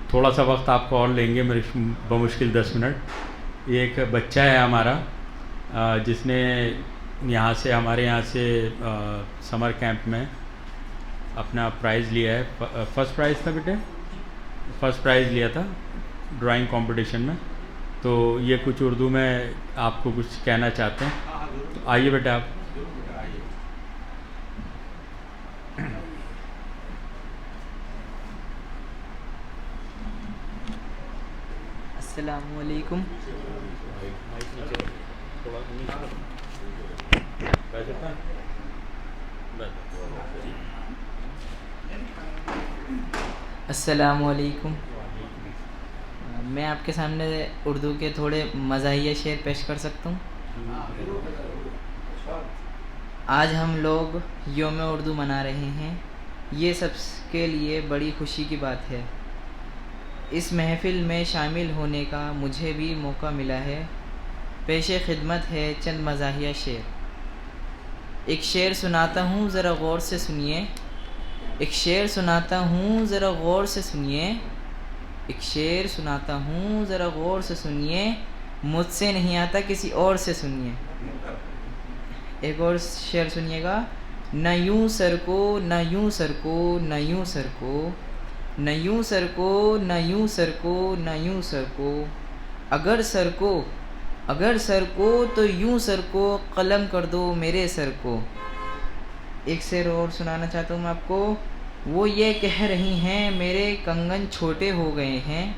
تھوڑا سا وقت آپ کو اور لیں گے، بمشکل 10 منٹ. یہ ایک بچہ ہے ہمارا جس نے یہاں سے، ہمارے یہاں سے سمر کیمپ میں اپنا پرائز لیا ہے. فرسٹ پرائز تھا بیٹے، فرسٹ پرائز لیا تھا ڈرائنگ کمپٹیشن میں. تو یہ کچھ اردو میں آپ کو کچھ کہنا چاہتے ہیں. تو آئیے بیٹا آپ. السلام علیکم. السلام علیکم. میں آپ کے سامنے اردو کے تھوڑے مزاحیہ شعر پیش کر سکتا ہوں. آج ہم لوگ یوم اردو منا رہے ہیں. یہ سب کے لیے بڑی خوشی کی بات ہے. اس محفل میں شامل ہونے کا مجھے بھی موقع ملا ہے. پیش خدمت ہے چند مزاحیہ شعر. ایک شعر سناتا ہوں ذرا غور سے سنیے. ایک شعر سناتا ہوں ذرا غور سے سنیے. ایک شعر سناتا ہوں ذرا غور سے سنیے. مجھ سے نہیں آتا کسی اور سے سنیے. ایک اور شعر سنیے گا. نہ یوں سر کو نہ یوں سر کو نہ یوں سر کو نہ یوں سر کو نہ یوں سر کو نہ یوں سر کو اگر سر کو تو یوں سر کو قلم کر دو میرے سر کو. ایک شعر اور سنانا چاہتا ہوں میں آپ کو. وہ یہ کہہ رہی ہیں میرے کنگن چھوٹے ہو گئے ہیں.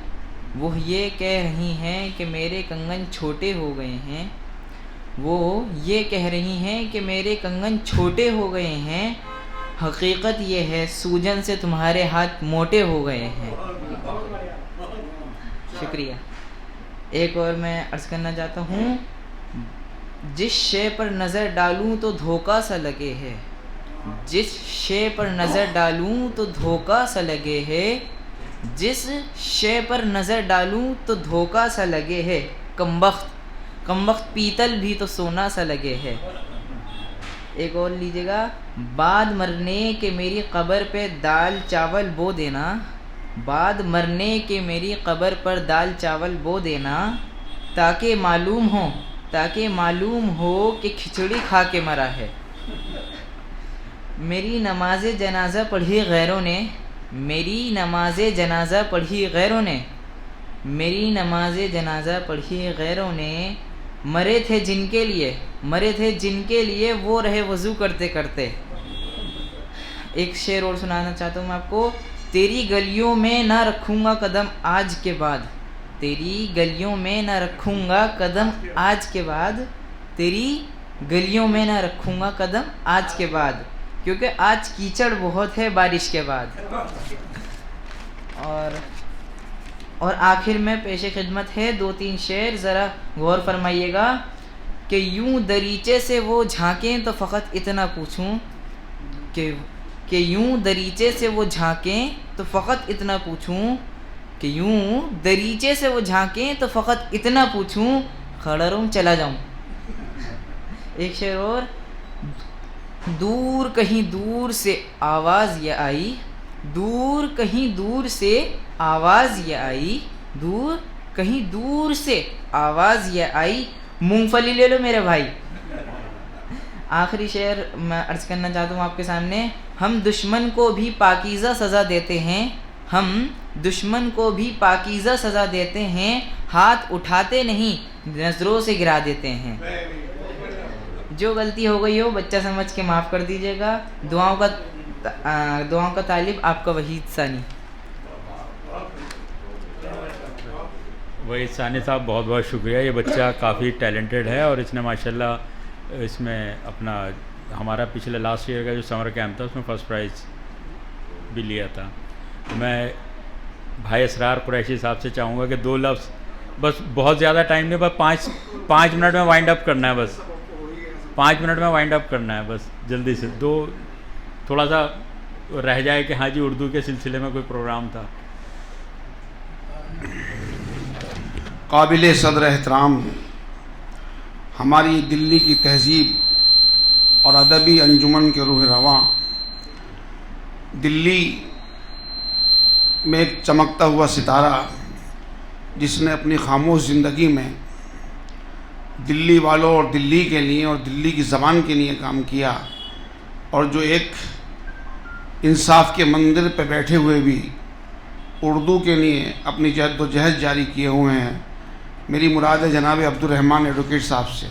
وہ یہ کہہ رہی ہیں کہ میرے کنگن چھوٹے ہو گئے ہیں. وہ یہ کہہ رہی ہیں کہ میرے کنگن چھوٹے ہو گئے ہیں. حقیقت یہ ہے سوجن سے تمہارے ہاتھ موٹے ہو گئے ہیں. شکریہ. ایک اور میں عرض کرنا چاہتا ہوں. جس شے پر نظر ڈالوں تو دھوکہ سا لگے ہے. جس شے پر نظر ڈالوں تو دھوکہ سا لگے ہے. جس شے پر نظر ڈالوں تو دھوکہ سا لگے ہے. کمبخت پیتل بھی تو سونا سا لگے ہے. ایک اور لیجیے گا. بعد مرنے کے میری قبر پہ دال چاول بو دینا. بعد مرنے کے میری قبر پر دال چاول بو دینا، تاکہ معلوم ہو کہ کھچڑی کھا کے مرا ہے۔ میری نماز جنازہ پڑھی غیروں نے، میری نماز جنازہ پڑھی غیروں نے، میری نماز جنازہ پڑھی غیروں نے، مرے تھے جن کے لیے وہ رہے وضو کرتے کرتے۔ ایک شعر اور سنانا چاہتا ہوں میں آپ کو۔ تیری گلیوں میں نہ رکھوں گا قدم آج کے بعد، تیری گلیوں میں نہ رکھوں گا قدم آج کے بعد، تیری گلیوں میں نہ رکھوں گا قدم آج کے بعد، کیونکہ آج کیچڑ بہت ہے بارش کے بعد۔ اور آخر میں پیش خدمت ہے 2-3 شعر، ذرا غور فرمائیے گا کہ یوں دریچے سے وہ جھانکیں تو فقط اتنا پوچھوں کہ یوں دریچے سے وہ جھانکیں تو فقط اتنا پوچھوں کہ یوں دریچے سے وہ جھانکیں تو فقط اتنا پوچھوں، کھڑا رہوں چلا جاؤں۔ ایک شعر اور، دور کہیں دور سے آواز یہ آئی، دور کہیں دور سے آواز یہ آئی، دور کہیں دور سے آواز یہ آئی، مونگ پھلی لے لو میرے بھائی۔ آخری شعر میں عرض کرنا چاہتا ہوں آپ کے سامنے۔ ہم دشمن کو بھی پاکیزہ سزا دیتے ہیں، ہم دشمن کو بھی پاکیزہ سزا دیتے ہیں، ہاتھ اٹھاتے نہیں نظروں سے گرا دیتے ہیں۔ جو غلطی ہو گئی ہو بچہ سمجھ کے معاف کر دیجیے گا۔ دعاؤں کا طالب آپ کا وحید ثانی۔ وحید ثانی صاحب بہت بہت شکریہ۔ یہ بچہ کافی ٹیلنٹڈ ہے اور اس نے ماشاءاللہ اس میں اپنا ہمارا پچھلے لاسٹ ایئر کا جو سمر کیمپ تھا اس میں فرسٹ پرائز بھی لیا تھا۔ میں بھائی اسرار قریشی صاحب سے چاہوں گا کہ 2 لفظ، بس بہت زیادہ ٹائم نہیں، بس 5 منٹ میں وائنڈ اپ کرنا ہے، بس 5 منٹ میں وائنڈ اپ کرنا ہے، بس جلدی سے 2 تھوڑا سا رہ جائے کہ ہاں جی اردو کے سلسلے میں کوئی پروگرام تھا۔ قابل صدر احترام ہماری دلی کی تہذیب اور ادبی انجمن کے روح رواں، دلی میں ایک چمکتا ہوا ستارہ جس نے اپنی خاموش زندگی میں دلی والوں اور دلی کے لیے اور دلی کی زبان کے لیے کام کیا، اور جو ایک انصاف کے مندر پہ بیٹھے ہوئے بھی اردو کے لیے اپنی جہد و جہد جاری کیے ہوئے ہیں۔ میری مراد ہے جناب عبدالرحمن ایڈوکیٹ صاحب سے۔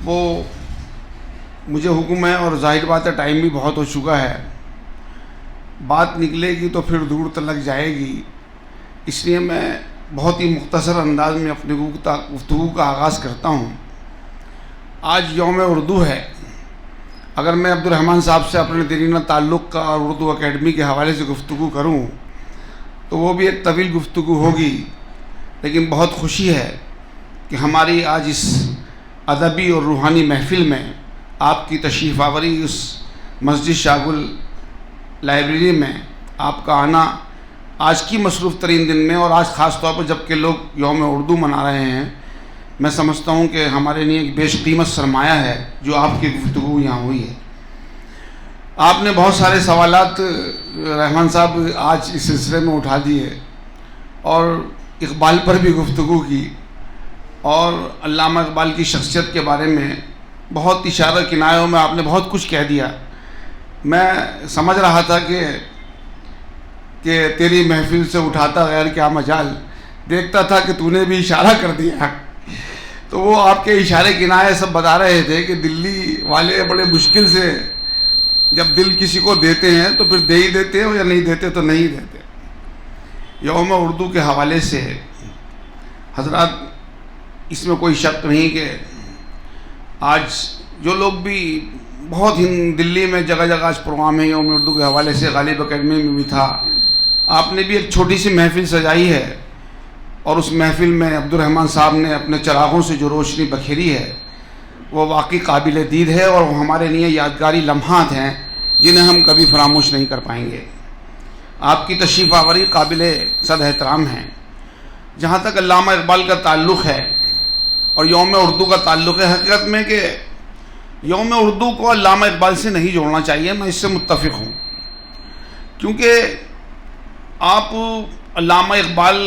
وہ مجھے حکم ہے اور ظاہر بات ہے ٹائم بھی بہت ہو چکا ہے، بات نکلے گی تو پھر دور تلک جائے گی، اس لیے میں بہت ہی مختصر انداز میں اپنی گفتگو کا آغاز کرتا ہوں۔ آج یوم اردو ہے۔ اگر میں عبدالرحمن صاحب سے اپنے دیرینہ تعلق کا اور اردو اکیڈمی کے حوالے سے گفتگو کروں تو وہ بھی ایک طویل گفتگو ہوگی، لیکن بہت خوشی ہے کہ ہماری آج اس ادبی اور روحانی محفل میں آپ کی تشریف آوری، اس مسجد شاہ گل لائبریری میں آپ کا آنا آج کی مصروف ترین دن میں، اور آج خاص طور پر جب کہ لوگ یوم اردو منا رہے ہیں، میں سمجھتا ہوں کہ ہمارے لیے ایک بیش قیمت سرمایہ ہے جو آپ کی گفتگو یہاں ہوئی ہے۔ آپ نے بہت سارے سوالات رحمان صاحب آج اس سلسلے میں اٹھا دیے، اور اقبال پر بھی گفتگو کی، اور علامہ اقبال کی شخصیت کے بارے میں بہت اشارہ کنایوں میں آپ نے بہت کچھ کہہ دیا۔ میں سمجھ رہا تھا کہ تیری محفل سے اٹھاتا غیر کیا مجال، دیکھتا تھا کہ تو نے بھی اشارہ کر دیا، تو وہ آپ کے اشارے کنائے سب بتا رہے تھے کہ دلی والے بڑے مشکل سے جب دل کسی کو دیتے ہیں تو پھر دے ہی دیتے ہیں، یا نہیں دیتے تو نہیں دیتے۔ یوم اردو کے حوالے سے حضرات اس میں کوئی شک نہیں کہ آج جو لوگ بھی بہت دلی میں جگہ جگہ آج پروگرام ہے یوم اردو کے حوالے سے، غالب اکیڈمی میں بھی تھا، آپ نے بھی ایک چھوٹی سی محفل سجائی ہے، اور اس محفل میں عبدالرحمن صاحب نے اپنے چراغوں سے جو روشنی بکھیری ہے وہ واقعی قابل دید ہے، اور ہمارے لیے یادگاری لمحات ہیں جنہیں ہم کبھی فراموش نہیں کر پائیں گے۔ آپ کی تشریف آوری قابل صد احترام ہے۔ جہاں تک علامہ اقبال کا تعلق ہے اور یوم اردو کا تعلق ہے، حقیقت میں کہ یوم اردو کو علامہ اقبال سے نہیں جوڑنا چاہیے، میں اس سے متفق ہوں۔ کیونکہ آپ علامہ اقبال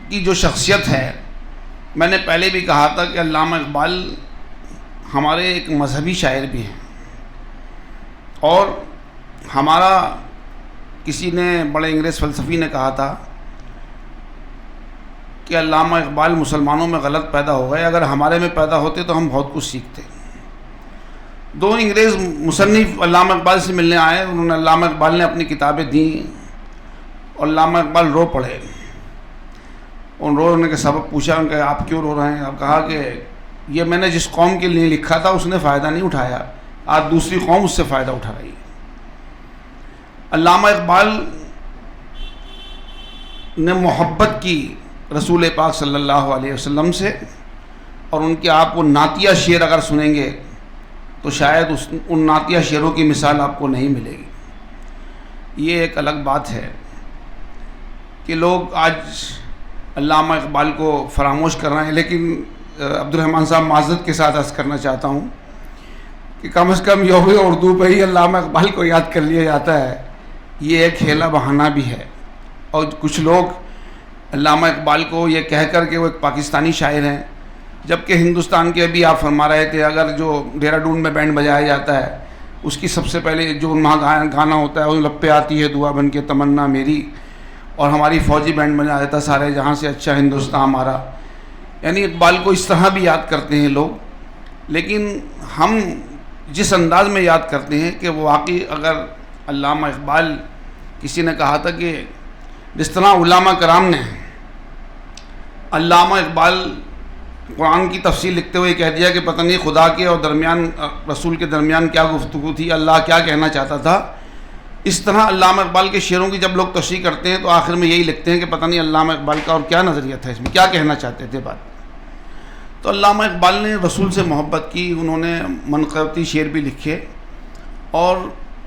کی جو شخصیت ہے، میں نے پہلے بھی کہا تھا کہ علامہ اقبال ہمارے ایک مذہبی شاعر بھی ہیں، اور ہمارا کسی نے بڑے انگریز فلسفی نے کہا تھا کہ علامہ اقبال مسلمانوں میں غلط پیدا ہو گئے، اگر ہمارے میں پیدا ہوتے تو ہم بہت کچھ سیکھتے۔ دو انگریز مصنف علامہ اقبال سے ملنے آئے، انہوں نے علامہ اقبال نے اپنی کتابیں دیں اور علامہ اقبال رو پڑے۔ ان رونے کے سبب پوچھا کہ آپ کیوں رو رہے ہیں؟ آپ کہا کہ یہ میں نے جس قوم کے لیے لکھا تھا اس نے فائدہ نہیں اٹھایا، آج دوسری قوم اس سے فائدہ اٹھا رہی ہے۔ علامہ اقبال نے محبت کی رسول پاک صلی اللہ علیہ وسلم سے، اور ان کے آپ وہ نعتیہ شعر اگر سنیں گے تو شاید ان نعتیہ شعروں کی مثال آپ کو نہیں ملے گی۔ یہ ایک الگ بات ہے کہ لوگ آج علامہ اقبال کو فراموش کر رہے ہیں، لیکن عبد الرحمن صاحب معذرت کے ساتھ عرض کرنا چاہتا ہوں کہ کم از کم یوم اردو پہ ہی علامہ اقبال کو یاد کر لیا جاتا ہے، یہ ایک ہیلا بہانہ بھی ہے۔ اور کچھ لوگ علامہ اقبال کو یہ کہہ کر کہ وہ ایک پاکستانی شاعر ہیں، جبکہ ہندوستان کے ابھی آپ فرما رہے تھے اگر جو دہرادون میں بینڈ بجایا جاتا ہے اس کی سب سے پہلے جو وہاں گانا ہوتا ہے وہ لب پہ آتی ہے دعا بن کے تمنا میری، اور ہماری فوجی بینڈ بجا دیتا سارے جہاں سے اچھا ہندوستان ہمارا۔ یعنی اقبال کو اس طرح بھی یاد کرتے ہیں لوگ، لیکن ہم جس انداز میں یاد کرتے ہیں کہ وہ واقعی اگر علامہ اقبال، کسی نے کہا تھا کہ جس طرح علماء کرام نے علامہ اقبال قرآن کی تفسیر لکھتے ہوئے کہہ دیا کہ پتہ نہیں خدا کے اور رسول کے درمیان کیا گفتگو تھی، اللہ کیا کہنا چاہتا تھا، اس طرح علامہ اقبال کے شعروں کی جب لوگ تشریح کرتے ہیں تو آخر میں یہی لکھتے ہیں کہ پتہ نہیں علامہ اقبال کا اور کیا نظریہ تھا، اس میں کیا کہنا چاہتے تھے بات۔ تو علامہ اقبال نے رسول سے محبت کی، انہوں نے منقبتی شعر بھی لکھے، اور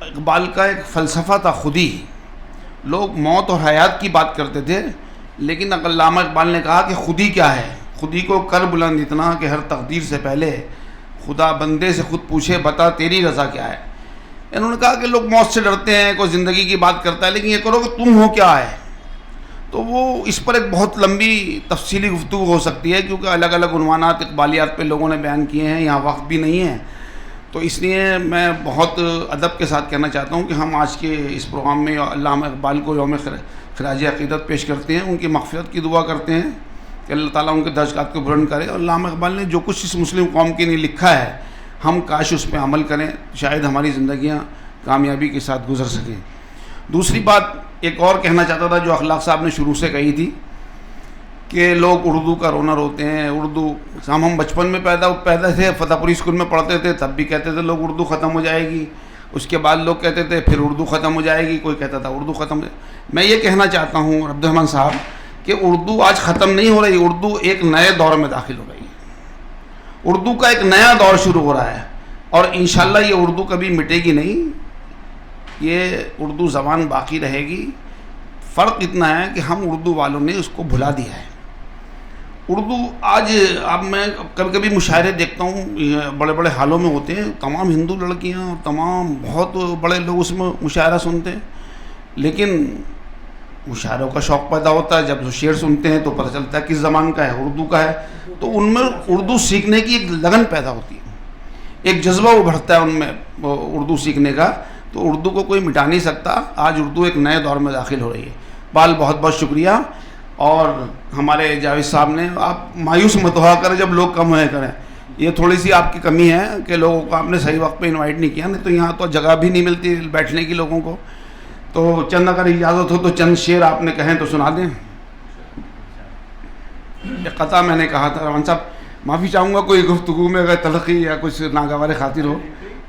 اقبال کا ایک فلسفہ تھا خودی۔ لوگ موت اور حیات کی بات کرتے تھے، لیکن علامہ اقبال نے کہا کہ خودی کیا ہے، خودی کو کر بلند اتنا کہ ہر تقدیر سے پہلے خدا بندے سے خود پوچھے بتا تیری رضا کیا ہے۔ انہوں نے کہا کہ لوگ موت سے ڈرتے ہیں، کوئی زندگی کی بات کرتا ہے، لیکن یہ کرو کہ تم ہو کیا ہے۔ تو وہ اس پر ایک بہت لمبی تفصیلی گفتگو ہو سکتی ہے، کیونکہ الگ الگ عنوانات اقبالیات پہ لوگوں نے بیان کیے ہیں، یہاں وقت بھی نہیں ہے، تو اس لیے میں بہت ادب کے ساتھ کہنا چاہتا ہوں کہ ہم آج کے اس پروگرام میں علامہ اقبال کو یوم خراج عقیدت پیش کرتے ہیں، ان کی مغفرت کی دعا کرتے ہیں کہ اللہ تعالیٰ ان کے درجات کو بلند کرے، اور علامہ اقبال نے جو کچھ اس مسلم قوم کے لیے لکھا ہے ہم کاش اس پہ عمل کریں، شاید ہماری زندگیاں کامیابی کے ساتھ گزر سکیں۔ دوسری بات ایک اور کہنا چاہتا تھا جو اخلاق صاحب نے شروع سے کہی تھی کہ لوگ اردو کا رونا روتے ہیں، اردو ہم بچپن میں پیدا تھے، فتح پوری اسکول میں پڑھتے تھے، تب بھی کہتے تھے لوگ اردو ختم ہو جائے گی، اس کے بعد لوگ کہتے تھے پھر اردو ختم ہو جائے گی، کوئی کہتا تھا اردو ختم ہو جائے گی۔ میں یہ کہنا چاہتا ہوں عبد الرحمن صاحب کہ اردو آج ختم نہیں ہو رہی، اردو ایک نئے دور میں داخل ہو رہی ہے، اردو کا ایک نیا دور شروع ہو رہا ہے، اور انشاءاللہ یہ اردو کبھی مٹے گی نہیں، یہ اردو زبان باقی رہے گی۔ فرق اتنا ہے کہ ہم اردو والوں نے اس کو بھلا دیا ہے۔ اردو آج اب میں کبھی کبھی مشاعرے دیکھتا ہوں، بڑے بڑے حالوں میں ہوتے ہیں، تمام ہندو لڑکیاں اور تمام بہت بڑے لوگ اس میں مشاعرہ سنتے ہیں، لیکن مشاعروں کا شوق پیدا ہوتا ہے، جب شعر سنتے ہیں تو پتہ چلتا ہے کس زبان کا ہے، اردو کا ہے، تو ان میں اردو سیکھنے کی ایک لگن پیدا ہوتی ہے، ایک جذبہ ابھرتا ہے ان میں اردو سیکھنے کا، تو اردو کو کوئی مٹا نہیں سکتا۔ آج اردو ایک نئے دور میں داخل ہو رہی ہے۔ بہت بہت شکریہ، اور ہمارے جاوید صاحب نے، آپ مایوس مت ہوا کریں جب لوگ کم ہوئے کریں، یہ تھوڑی سی آپ کی کمی ہے کہ لوگوں کو آپ نے صحیح وقت پہ انوائٹ نہیں کیا، نہیں تو یہاں تو جگہ بھی نہیں ملتی بیٹھنے کی لوگوں کو۔ تو چند اگر اجازت ہو تو چند شعر آپ نے کہیں تو سنا دیں۔ ایک قطعہ میں نے کہا تھا، رحمان صاحب معافی چاہوں گا کوئی گفتگو میں اگر تلخی یا کچھ ناگوار خاطر ہو،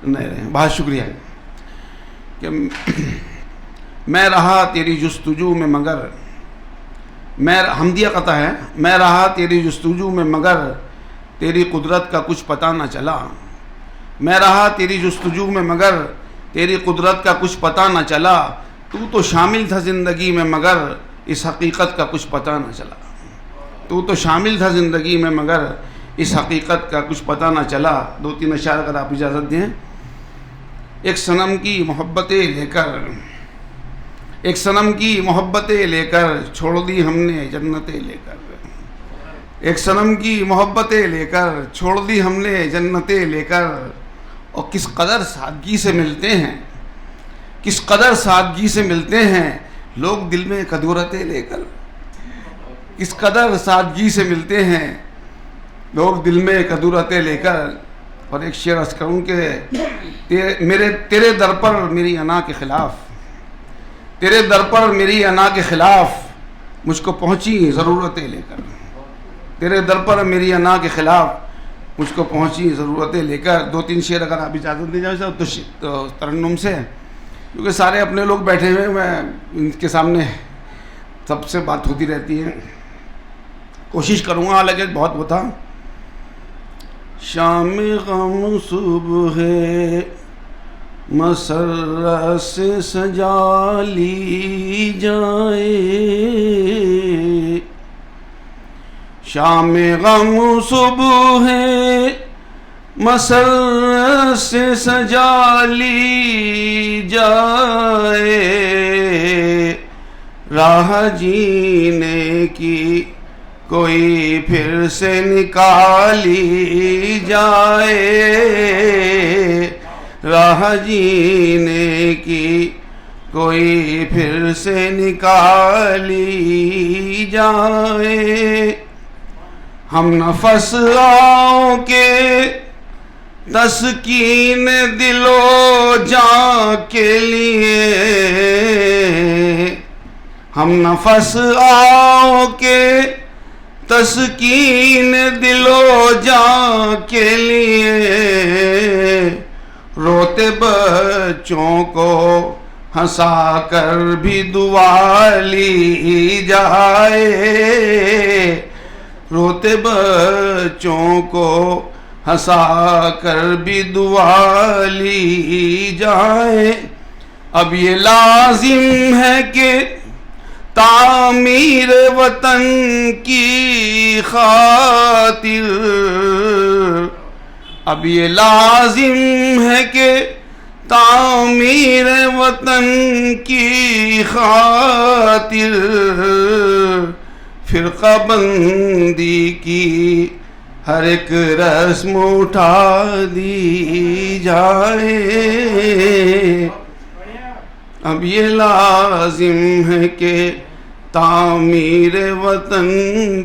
نہیں، بہت شکریہ کہ میں رہا تیری جستجو میں مگر، میں حمدیہ قطع ہے، میں رہا تیری جستجو میں مگر تیری قدرت کا کچھ پتہ نہ چلا، میں رہا تیری جستجو میں مگر تیری قدرت کا کچھ پتہ نہ چلا، تو شامل تھا زندگی میں مگر اس حقیقت کا کچھ پتہ نہ چلا، تو شامل تھا زندگی میں مگر اس حقیقت کا کچھ پتہ نہ چلا۔ 2-3 اشعار اگر آپ اجازت دیں۔ ایک صنم کی محبتیں لے کر، ایک صنم کی محبتیں لے کر چھوڑ دی ہم نے جنتیں لے کر، ایک صنم کی محبتیں لے کر چھوڑ دی ہم نے جنتیں لے کر، اور کس قدر سادگی سے ملتے ہیں، کس قدر سادگی سے ملتے ہیں لوگ دل میں کدورتیں لے کر، کس قدر سادگی سے ملتے ہیں لوگ دل میں کدورتیں لے کر۔ اور ایک شعر عرض کروں کہ تیرے در پر میری انا کے خلاف، تیرے در پر میری انا کے خلاف مجھ کو پہنچی ضرورتیں لے کر، تیرے در پر میری انا کے خلاف مجھ کو پہنچی ضرورتیں لے کر۔ 2-3 شعر اگر آپ اجازت دی جائے تو ترنم سے، کیونکہ سارے اپنے لوگ بیٹھے ہوئے، میں ان کے سامنے سب سے بات ہوتی رہتی ہے، کوشش کروں گا، حالانکہ بہت وہ تھا۔ شام غم صبح مسرت سے سجا لی جائے، شام غم صبح مسرت سے سجا لی جائے، راہ جینے کی کوئی پھر سے نکالی جائے، راہ جینے کی کوئی پھر سے نکالی جائے، ہم نفس آؤں کے تسکین دل و جاں کے لیے، ہم نفس آؤں کے تسکین دل و جاں کے لیے، روتے بچوں کو ہنسا کر بھی دعا لی جائے، روتے بچوں کو ہنسا کر بھی دعا لی جائے۔ اب یہ لازم ہے کہ تعمیر وطن کی خاطر، اب یہ لازم ہے کہ تعمیر وطن کی خاطر فرقہ بندی کی ہر ایک رسم اٹھا دی جائے، اب یہ لازم ہے کہ تعمیر وطن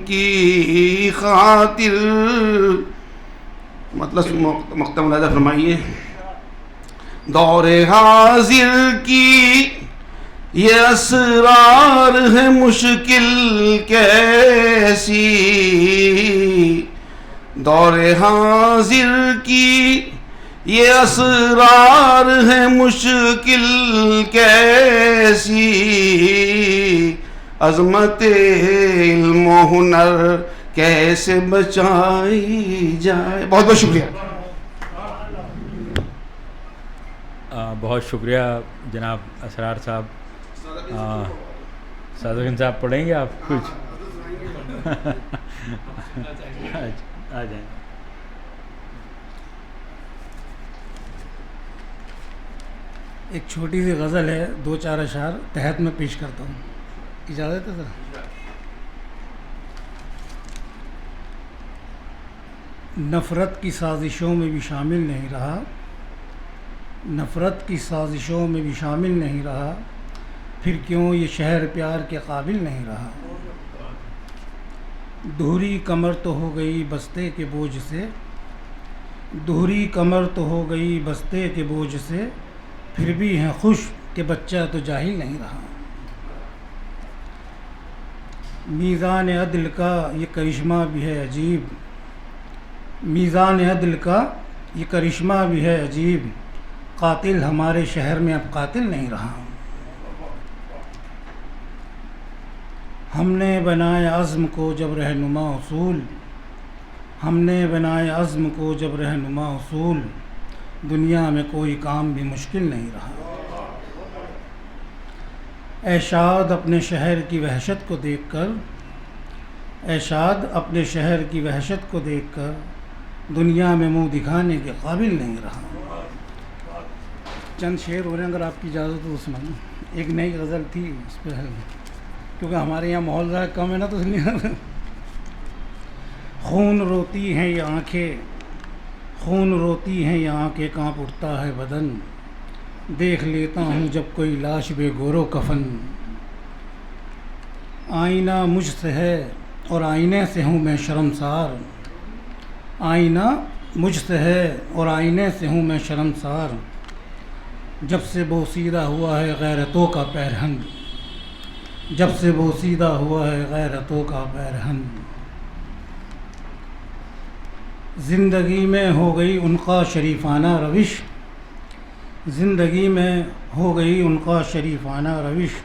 کی خاطر، مطلب مقطع ملاحظہ فرمائیے۔ دور حاضر کی یہ اسرار ہے مشکل کیسی، دور حاضر کی یہ اسرار ہے مشکل کیسی، عظمت علم و ہنر کیسے بچائی جائے۔ بہت بہت شکریہ۔ بہت شکریہ جناب اسرار صاحب۔ صادقین صاحب پڑھیں گے آپ کچھ؟ آ جائیں۔ ایک چھوٹی سی غزل ہے، 2-4 اشعار تحت میں پیش کرتا ہوں، اجازت ہے سر؟ نفرت کی سازشوں میں بھی شامل نہیں رہا، نفرت کی سازشوں میں بھی شامل نہیں رہا، پھر کیوں یہ شہر پیار کے قابل نہیں رہا، دوہری کمر تو ہو گئی بستے کے بوجھ سے، دوہری کمر تو ہو گئی بستے کے بوجھ سے، پھر بھی ہیں خوش کہ بچہ تو جاہل نہیں رہا، میزان عدل کا یہ کرشمہ بھی ہے عجیب، میزان عدل کا یہ کرشمہ بھی ہے عجیب، قاتل ہمارے شہر میں اب قاتل نہیں رہا، ہم نے بنایا عزم کو جب رہنما اصول، ہم نے بنایا عزم کو جب رہنما اصول، دنیا میں کوئی کام بھی مشکل نہیں رہا، اے شاد اپنے شہر کی وحشت کو دیکھ کر، اے شاد اپنے شہر کی وحشت کو دیکھ کر، دنیا میں منہ دکھانے کے قابل نہیں رہا۔ چند شعر ہو رہے ہیں اگر آپ کی اجازت ہو عثمان۔ ایک نئی غزل تھی اس پہ، کیونکہ ہمارے یہاں ماحول ذرا کم ہے نا، تو اس لیے خون روتی ہیں یہ آنکھیں، خون روتی ہیں یہ آنکھیں، کانپ اٹھتا ہے بدن، دیکھ لیتا ہوں جب کوئی لاش بے گور و کفن، آئینہ مجھ سے ہے اور آئینے سے ہوں میں شرمسار، آئینہ مجھ سے ہے اور آئینے سے ہوں میں شرمسار، جب سے بوسیدہ ہوا ہے غیرتوں کا پیرہن، جب سے بوسیدہ ہوا ہے غیرتوں کا پیرہن، زندگی میں ہو گئی ان کا شریفانہ روش، زندگی میں ہو گئی ان کا شریفانہ روش،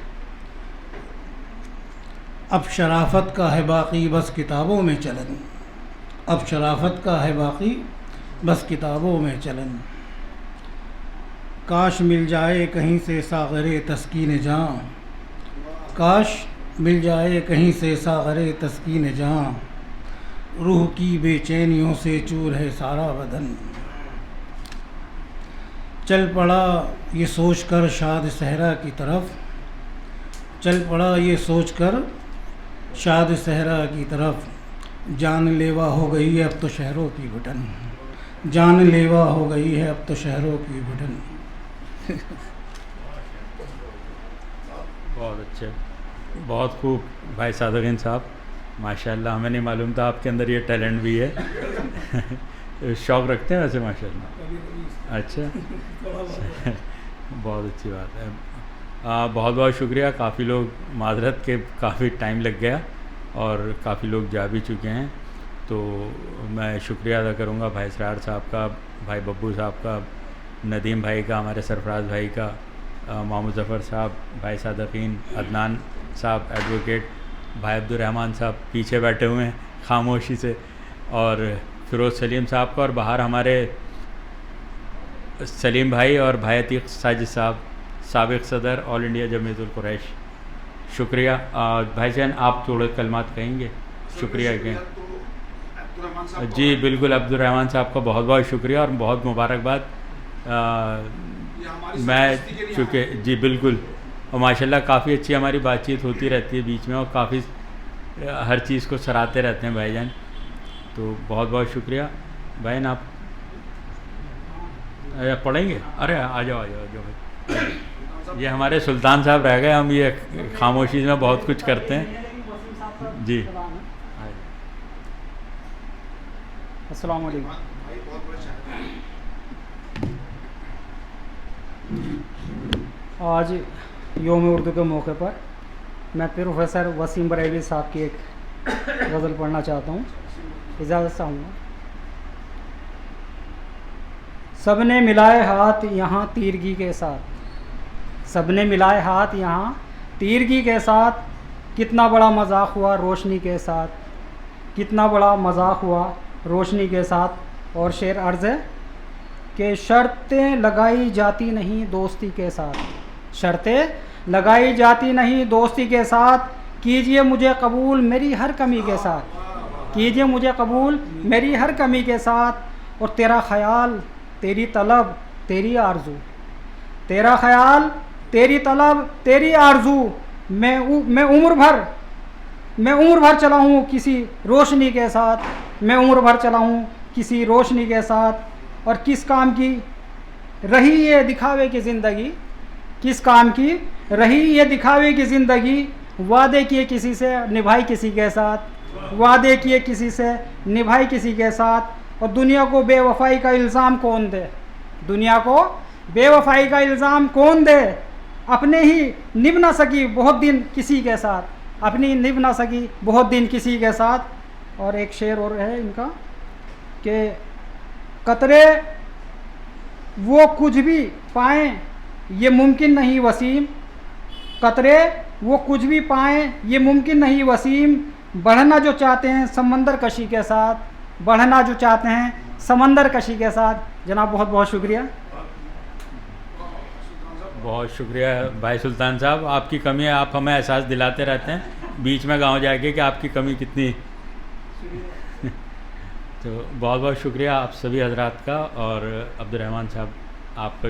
اب شرافت کا ہے باقی بس کتابوں میں چلن، اب شرافت کا ہے باقی بس کتابوں میں چلن، کاش مل جائے کہیں سے ساغر تسکین جاں، کاش مل جائے کہیں سے ساغر تسکین جاں، روح کی بے چینیوں سے چور ہے سارا بدن، چل پڑا یہ سوچ کر شاد صحرا کی طرف، چل پڑا یہ سوچ کر شاد صحرا کی طرف، جان لیوا ہو گئی ہے اب تو شہروں کی بٹن، جان لیوا ہو گئی ہے اب تو شہروں کی بٹن۔ بہت اچھے، بہت خوب بھائی صادقین صاحب، ماشاءاللہ ہمیں نہیں معلوم تھا آپ کے اندر یہ ٹیلنٹ بھی ہے، شوق رکھتے ہیں ویسے ماشاءاللہ، اچھا بہت اچھی بات ہے، بہت بہت شکریہ۔ کافی لوگ معذرت کے کافی ٹائم لگ گیا اور کافی لوگ جا بھی چکے ہیں، تو میں شکریہ ادا کروں گا بھائی اسرار صاحب کا، بھائی ببو صاحب کا، ندیم بھائی کا، ہمارے سرفراز بھائی کا، محمد ظفر صاحب، بھائی صادقین، عدنان صاحب ایڈوکیٹ، بھائی عبدالرحمن صاحب پیچھے بیٹھے ہوئے ہیں خاموشی سے، اور فیروز سلیم صاحب کا، اور باہر ہمارے سلیم بھائی اور بھائی عتیق ساجد صاحب، سابق صدر آل انڈیا جمعیت القریش، شکریہ۔ بھائی جان آپ تھوڑے کلمات کہیں گے؟ شکریہ کہ جی بالکل، عبدالرحمن صاحب کا بہت بہت شکریہ اور بہت مبارکباد۔ میں چونکہ جی بالکل، اور ماشاءاللہ کافی اچھی ہماری بات چیت ہوتی رہتی ہے بیچ میں، اور کافی ہر چیز کو سراہتے رہتے ہیں بھائی جان، تو بہت بہت شکریہ۔ بھائی آپ پڑھیں گے؟ ارے آ جاؤ بھائی، یہ ہمارے سلطان صاحب رہ گئے، ہم یہ خاموشی میں بہت کچھ کرتے ہیں جی۔ السلام علیکم۔ آج یوم اردو کے موقع پر میں پروفیسر وسیم بریلوی صاحب کی ایک غزل پڑھنا چاہتا ہوں، اجازت چاہوں گا۔ سب نے ملائے ہاتھ یہاں تیرگی کے ساتھ، سب نے ملائے ہاتھ یہاں تیرگی کے ساتھ، کتنا بڑا مذاق ہوا روشنی کے ساتھ، کتنا بڑا مذاق ہوا روشنی کے ساتھ۔ اور شعر عرض ہے کہ شرطیں لگائی جاتی نہیں دوستی کے ساتھ، شرطیں لگائی جاتی نہیں دوستی کے ساتھ، کیجئے مجھے قبول میری ہر کمی کے ساتھ، کیجئے مجھے قبول میری ہر کمی کے ساتھ، اور تیرا خیال تیری طلب تیری آرزو، تیرا خیال تیری طلب تیری آرزو، میں عمر بھر چلا ہوں کسی روشنی کے ساتھ، میں عمر بھر چلا ہوں کسی روشنی کے ساتھ، اور کس کام کی رہی یہ دکھاوے کی زندگی، کس کام کی رہی یہ دکھاوے کی زندگی، وعدے کیے کسی سے نبھائی کسی کے ساتھ، وعدے کیے کسی سے نبھائی کسی کے ساتھ، اور دنیا کو بے وفائی کا الزام کون دے، دنیا کو بے وفائی کا الزام کون دے، اپنے ہی نبھ نہ سکی بہت دن کسی کے ساتھ، اپنی نبھ نہ سکی بہت دن کسی کے ساتھ۔ اور ایک شعر اور ہے ان کا کہ قطرے وہ کچھ بھی پائیں یہ ممکن نہیں وسیم، قطرے وہ کچھ بھی پائیں یہ ممکن نہیں وسیم، بڑھنا جو چاہتے ہیں سمندر کشی کے ساتھ، بڑھنا جو چاہتے ہیں سمندر کشی کے ساتھ۔ جناب بہت بہت شکریہ۔ بہت شکریہ بھائی سلطان صاحب، آپ کی کمی ہے، آپ ہمیں احساس دلاتے رہتے ہیں بیچ میں گاؤں جا کے کہ آپ کی کمی کتنی تو بہت بہت شکریہ آپ سبھی حضرات کا، اور عبدالرحمن صاحب آپ کو